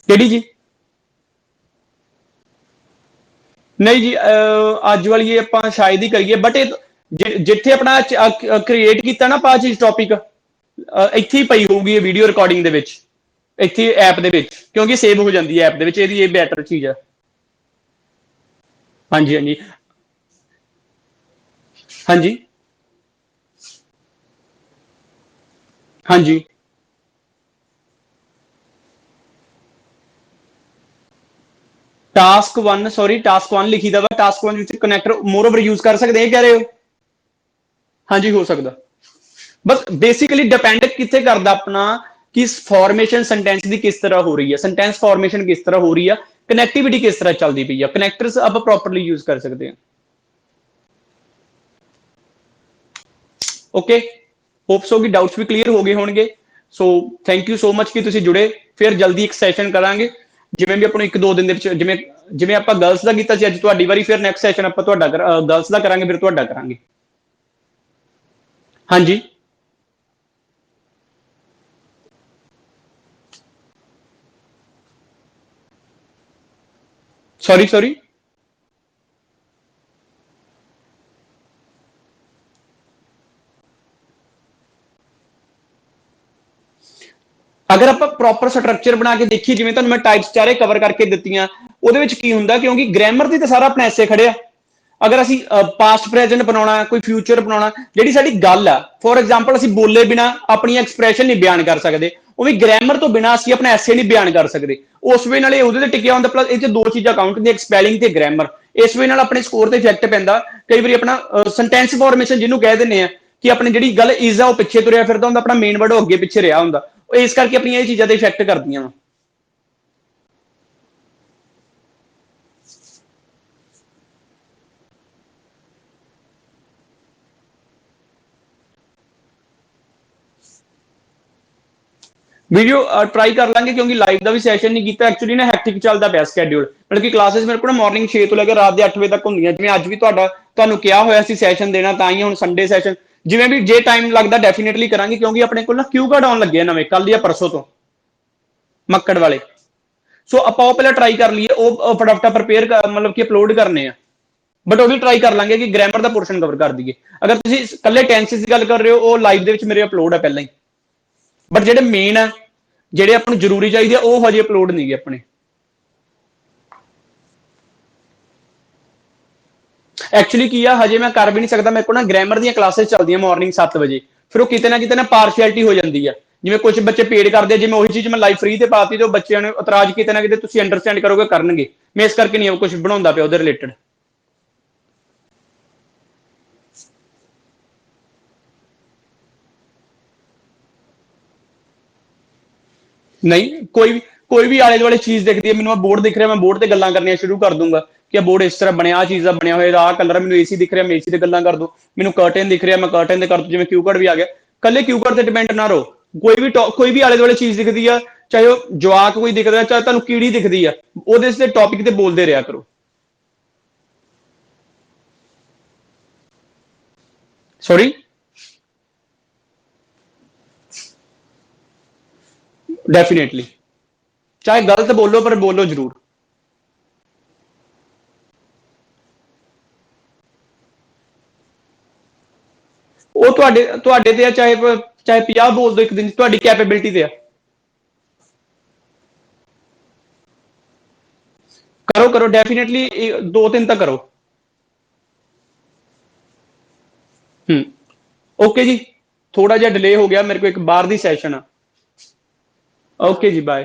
ਕਿਹੜੀ ਜੀ? ਨਹੀਂ ਜੀ, ਅੱਜ ਵਾਲੀ ਇਹ ਆਪਾਂ ਸ਼ਾਇਦ ਹੀ ਕਰੀਏ, ਬਟ ਇਹ ਜਿੱਥੇ ਆਪਣਾ ਕ੍ਰੀਏਟ ਕੀਤਾ ਨਾ ਆਪਾਂ ਚੀਜ਼ ਟੌਪਿਕ, ਇੱਥੇ ਹੀ ਪਈ ਹੋਊਗੀ ਇਹ ਵੀਡੀਓ ਰਿਕਾਰਡਿੰਗ ਦੇ ਵਿੱਚ, ਇੱਥੇ ਐਪ ਦੇ ਵਿੱਚ, ਕਿਉਂਕਿ ਸੇਵ ਹੋ ਜਾਂਦੀ ਹੈ ਐਪ ਦੇ ਵਿੱਚ, ਇਹਦੀ ਇਹ ਬੈਟਰ ਚੀਜ਼ ਆ। ਹਾਂਜੀ ਹਾਂਜੀ ਹਾਂਜੀ ਹਾਂਜੀ। ਟਾਸਕ 1, ਸੌਰੀ ਟਾਸਕ 1 ਲਿਖੀ ਦਾ ਵਾ, ਟਾਸਕ 1 ਵਿੱਚ ਕਨੈਕਟਰ ਮੋਰ ਓਵਰ ਯੂਜ਼ ਕਰ ਸਕਦੇ ਇਹ ਕਹਿ ਰਹੇ ਹੋ? ਹਾਂਜੀ ਹੋ ਸਕਦਾ। ਬਸ ਬੇਸਿਕਲੀ ਡਿਪੈਂਡ ਕਿੱਥੇ ਕਰਦਾ ਆਪਣਾ, ਕਿ ਫਾਰਮੇਸ਼ਨ ਸੈਂਟੈਂਸ ਦੀ ਕਿਸ ਤਰ੍ਹਾਂ ਹੋ ਰਹੀ ਹੈ, ਸੈਂਟੈਂਸ ਫਾਰਮੇਸ਼ਨ ਕਿਸ ਤਰ੍ਹਾਂ ਹੋ ਰਹੀ ਆ, ਕਨੈਕਟੀਵਿਟੀ ਕਿਸ ਤਰ੍ਹਾਂ ਚੱਲਦੀ ਪਈ ਆ, ਕਨੈਕਟਰਸ ਆਪਾਂ ਪ੍ਰੋਪਰਲੀ ਯੂਜ਼ ਕਰ ਸਕਦੇ ਹਾਂ। ਓਕੇ, ਹੋਪ ਸੋ ਕਿ ਡਾਊਟਸ ਵੀ ਕਲੀਅਰ ਹੋ ਗਏ ਹੋਣਗੇ। So thank you so much ਕਿ ਤੁਸੀਂ ਜੁੜੇ। ਫਿਰ ਜਲਦੀ ਇੱਕ ਸੈਸ਼ਨ ਕਰਾਂਗੇ, ਜਿਵੇਂ ਵੀ ਆਪਾਂ ਨੂੰ 1-2 ਦਿਨ ਦੇ ਵਿੱਚ, ਜਿਵੇਂ ਜਿਵੇਂ ਆਪਾਂ ਗਰਲਸ ਦਾ ਕੀਤਾ ਸੀ ਅੱਜ ਤੁਹਾਡੀ ਵਾਰੀ, ਫਿਰ ਨੈਕਸਟ ਸੈਸ਼ਨ ਆਪਾਂ ਤੁਹਾਡਾ ਗਰਲਸ ਦਾ ਕਰਾਂਗੇ, ਫਿਰ ਤੁਹਾਡਾ ਕਰਾਂਗੇ। ਹਾਂਜੀ ਸੌਰੀ ਸੌਰੀ। ਅਗਰ ਆਪਾਂ ਪ੍ਰੋਪਰ ਸਟਰਕਚਰ ਬਣਾ ਕੇ ਦੇਖੀਏ, ਜਿਵੇਂ ਤੁਹਾਨੂੰ ਮੈਂ ਟਾਈਪਸ ਚਾਰੇ ਕਵਰ ਕਰਕੇ ਦਿੱਤੀਆਂ, ਉਹਦੇ ਵਿੱਚ ਕੀ ਹੁੰਦਾ, ਕਿਉਂਕਿ ਗ੍ਰਾਮਰ ਦੀ ਤਾਂ ਸਾਰਾ ਆਪਣਾ ਐਸੇ ਖੜਿਆ। ਅਗਰ ਅਸੀਂ ਪਾਸਟ ਪ੍ਰੈਜ਼ੈਂਟ ਬਣਾਉਣਾ, ਕੋਈ ਫਿਊਚਰ ਬਣਾਉਣਾ, ਜਿਹੜੀ ਸਾਡੀ ਗੱਲ ਆ, ਫੋਰ ਐਗਜ਼ਾਮਪਲ ਅਸੀਂ ਬੋਲੇ ਬਿਨਾ ਆਪਣੀ ਐਕਸਪ੍ਰੈਸ਼ਨ ਨਹੀਂ ਬਿਆਨ ਕਰ ਸਕਦੇ, ਉਹ ਵੀ ਗ੍ਰਾਮਰ ਤੋਂ ਬਿਨਾ ਅਸੀਂ ਆਪਣਾ ਐਸੇ ਨਹੀਂ ਬਿਆਨ ਕਰ ਸਕਦੇ। ਉਸ ਵੇ ਨਾਲ ਇਹ ਉਹਦੇ ਤੇ ਟਿਕਿਆ ਹੁੰਦਾ, ਪਲੱਸ ਇਹ 'ਚ ਦੋ ਚੀਜ਼ਾਂ ਕਾਊਂਟ ਹੁੰਦੀਆਂ, ਸਪੈਲਿੰਗ ਤੇ ਗ੍ਰਾਮਰ। ਇਸ ਵੇ ਨਾਲ ਆਪਣੇ ਸਕੋਰ ਤੇ ਇਫੈਕਟ ਪੈਂਦਾ। ਕਈ ਵਾਰੀ ਆਪਣਾ ਸੈਂਟੈਂਸ ਫਾਰਮੇਸ਼ਨ ਜਿਹਨੂੰ ਕਹਿ ਦਿੰਦੇ ਆ, ਕਿ ਆਪਣੀ ਜਿਹੜੀ ਗੱਲ ਇਜ਼ ਆ ਉਹ ਪਿੱਛੇ ਤੁਰਿਆ ਫਿਰਦਾ ਹੁੰਦਾ, ਆਪਣਾ ਮੇਨ ਵਰਡ ਉਹ ਅੱਗੇ ਪਿੱਛੇ ਰਿਹਾ ਹੁੰਦਾ, ਉਹ ਇਸ ਕਰਕੇ ਆਪਣੀਆਂ ਇਹ ਚੀਜ਼ਾਂ ਤੇ ਇਫੈਕਟ ਕਰਦੀਆਂ ਵਾ। ਵੀਡੀਓ ਟਰਾਈ ਕਰ ਲਾਂਗੇ, ਕਿਉਂਕਿ ਲਾਈਵ ਦਾ ਵੀ ਸੈਸ਼ਨ ਨਹੀਂ ਕੀਤਾ ਐਕਚੁਅਲੀ ਨਾ, ਹੈਕਟਿਕ ਚੱਲਦਾ ਪਿਆ ਸਕੈਡਿਊਲ, ਮਤਲਬ ਕਿ ਕਲਾਸਿਸ ਮੇਰੇ ਕੋਲ ਨਾ ਮਾਰਨਿੰਗ 6 ਤੋਂ ਲੈ ਕੇ ਰਾਤ ਦੇ 8 ਵਜੇ ਤੱਕ ਹੁੰਦੀਆਂ, ਜਿਵੇਂ ਅੱਜ ਵੀ ਤੁਹਾਨੂੰ ਕਿਹਾ ਹੋਇਆ ਸੀ ਸੈਸ਼ਨ ਦੇਣਾ, ਤਾਂ ਹੀ ਹੁਣ ਸੰਡੇ ਸੈਸ਼ਨ, ਜਿਵੇਂ ਵੀ ਜੇ ਟਾਈਮ ਲੱਗਦਾ ਡੈਫੀਨੇਟਲੀ ਕਰਾਂਗੇ, ਕਿਉਂਕਿ ਆਪਣੇ ਕੋਲ ਨਾ ਕਿਊ ਕਾਰਡ ਆਉਣ ਲੱਗੇ ਨਵੇਂ, ਕੱਲ ਜਾਂ ਪਰਸੋਂ ਤੋਂ, ਮੱਕੜ ਵਾਲੇ। ਸੋ ਆਪਾਂ ਉਹ ਪਹਿਲਾਂ ਟਰਾਈ ਕਰ ਲਈਏ, ਉਹ ਫਟਾਫਟ ਪ੍ਰਪੇਅਰ ਮਤਲਬ ਕਿ ਅਪਲੋਡ ਕਰਨੇ ਆ। ਬਟ ਉਹ ਵੀ ਟਰਾਈ ਕਰ ਲਾਂਗੇ ਕਿ ਗ੍ਰਾਮਰ ਦਾ ਪੋਰਸ਼ਨ ਕਵਰ ਕਰ ਦਈਏ। ਅਗਰ ਤੁਸੀਂ ਇਕੱਲੇ ਟੈਂਸਿਸ ਦੀ ਗੱਲ ਕਰ ਰਹੇ ਹੋ, ਉਹ ਲਾਈਵ ਦੇ ਵਿੱਚ ਮੇਰੇ ਅਪਲੋਡ ਆ ਪਹਿਲਾਂ ਹੀ, ਬਟ ਜਿਹੜੇ ਮੇਨ ਆ, ਜਿਹੜੇ ਆਪਾਂ ਨੂੰ ਜ਼ਰੂਰੀ ਚਾਹੀਦੇ ਆ, ਉਹ ਹਜੇ ਅਪਲੋਡ ਨਹੀਂ ਗਏ ਆਪਣੇ। ਐਕਚੁਅਲੀ ਕੀ ਆ, ਹਜੇ ਮੈਂ ਕਰ ਵੀ ਨਹੀਂ ਸਕਦਾ, ਮੇਰੇ ਕੋਲ ਨਾ ਗ੍ਰਾਮਰ ਦੀਆਂ ਕਲਾਸਿਸ ਚੱਲਦੀਆਂ ਮਾਰਨਿੰਗ 7 ਵਜੇ, ਫਿਰ ਉਹ ਕਿਤੇ ਨਾ ਕਿਤੇ ਨਾ ਪਾਰਸ਼ੈਲਿਟੀ ਹੋ ਜਾਂਦੀ ਆ। ਜਿਵੇਂ ਕੁਝ ਬੱਚੇ ਪੇਡ ਕਰਦੇ ਆ, ਜਿਵੇਂ ਉਹੀ ਚੀਜ਼ ਮੈਂ ਲਾਈਵ ਫ੍ਰੀ ਤੇ ਪਾਤੀ, ਤੇ ਉਹ ਬੱਚਿਆਂ ਨੂੰ ਇਤਰਾਜ਼ ਕਿਤੇ ਨਾ ਕਿਤੇ ਤੁਸੀਂ ਅੰਡਰਸਟੈਂਡ ਕਰੋਗੇ ਕਰਨਗੇ, ਮੈਂ ਇਸ ਕਰਕੇ ਨਹੀਂ ਕੁਝ ਬਣਾਉਂਦਾ ਪਿਆ ਉਹਦੇ ਰਿਲੇਟਡ। ਨਹੀਂ, ਕੋਈ ਵੀ ਆਲੇ ਦੁਆਲੇ ਚੀਜ਼ ਦਿਖਦੀ ਹੈ ਮੈਨੂੰ, ਬੋਰਡ ਦਿਖ ਰਿਹਾ, ਮੈਂ ਬੋਰਡ ਤੇ ਗੱਲਾਂ ਕਰਨੀਆਂ ਸ਼ੁਰੂ ਕਰ ਦੂੰਗਾ, ਕਿ ਬੋਰਡ ਇਸ ਤਰ੍ਹਾਂ ਬਣਿਆ, ਆ ਚੀਜ਼ ਦਾ ਬਣਿਆ ਹੋਇਆ, ਆਹ ਕਲਰ, ਮੈਨੂੰ ਏਸੀ ਦਿਖ ਰਿਹਾ, ਮੈਂ ਏਸੀ ਤੇ ਗੱਲਾਂ ਕਰ ਦੂੰ, ਮੈਨੂੰ ਕਰਟਨ ਦਿਖ ਰਿਹਾ, ਮੈਂ ਕਰਟਨ ਤੇ ਕਰ ਦੂੰ, ਜਿਵੇਂ ਕਿਊ ਕਾਰਡ ਵੀ ਆ ਗਿਆ। ਕੱਲੇ ਕਿਊ ਕਾਰਡ ਤੇ ਡਿਪੈਂਡ ਨਾ ਰਹੋ, ਕੋਈ ਵੀ ਆਲੇ ਦੁਆਲੇ ਚੀਜ਼ ਦਿਖਦੀ ਆ, ਚਾਹੇ ਉਹ ਜਵਾਕ ਕੋਈ ਦਿਖਦਾ, ਚਾਹੇ ਤੁਹਾਨੂੰ ਕੀੜੀ ਦਿਖਦੀ ਆ, ਉਹਦੇ ਤੇ ਟੌਪਿਕ ਤੇ ਬੋਲਦੇ ਰਿਹਾ ਕਰੋ। ਸੌਰੀ। ਡੈਫੀਨੇਟਲੀ, ਚਾਹੇ ਗਲਤ ਬੋਲੋ ਪਰ ਬੋਲੋ ਜ਼ਰੂਰ। ਉਹ ਤੁਹਾਡੇ ਤੇ ਆ, ਚਾਹੇ 50 ਬੋਲ ਦੋ ਇੱਕ ਦਿਨ, ਤੁਹਾਡੀ ਕੈਪੇਬਿਲਿਟੀ ਤੇ ਆ। ਕਰੋ ਕਰੋ ਡੈਫੀਨੇਟਲੀ, 2-3 ਤਾਂ ਕਰੋ। ਹੂੰ। ਓਕੇ ਜੀ, ਥੋੜਾ ਜਿਹਾ ਡਿਲੇ ਹੋ ਗਿਆ, ਮੇਰੇ ਕੋਲ ਇੱਕ ਬਾਹਰ ਦੀ ਸੈਸ਼ਨ ਆ। ਓਕੇ ਜੀ, ਬਾਏ।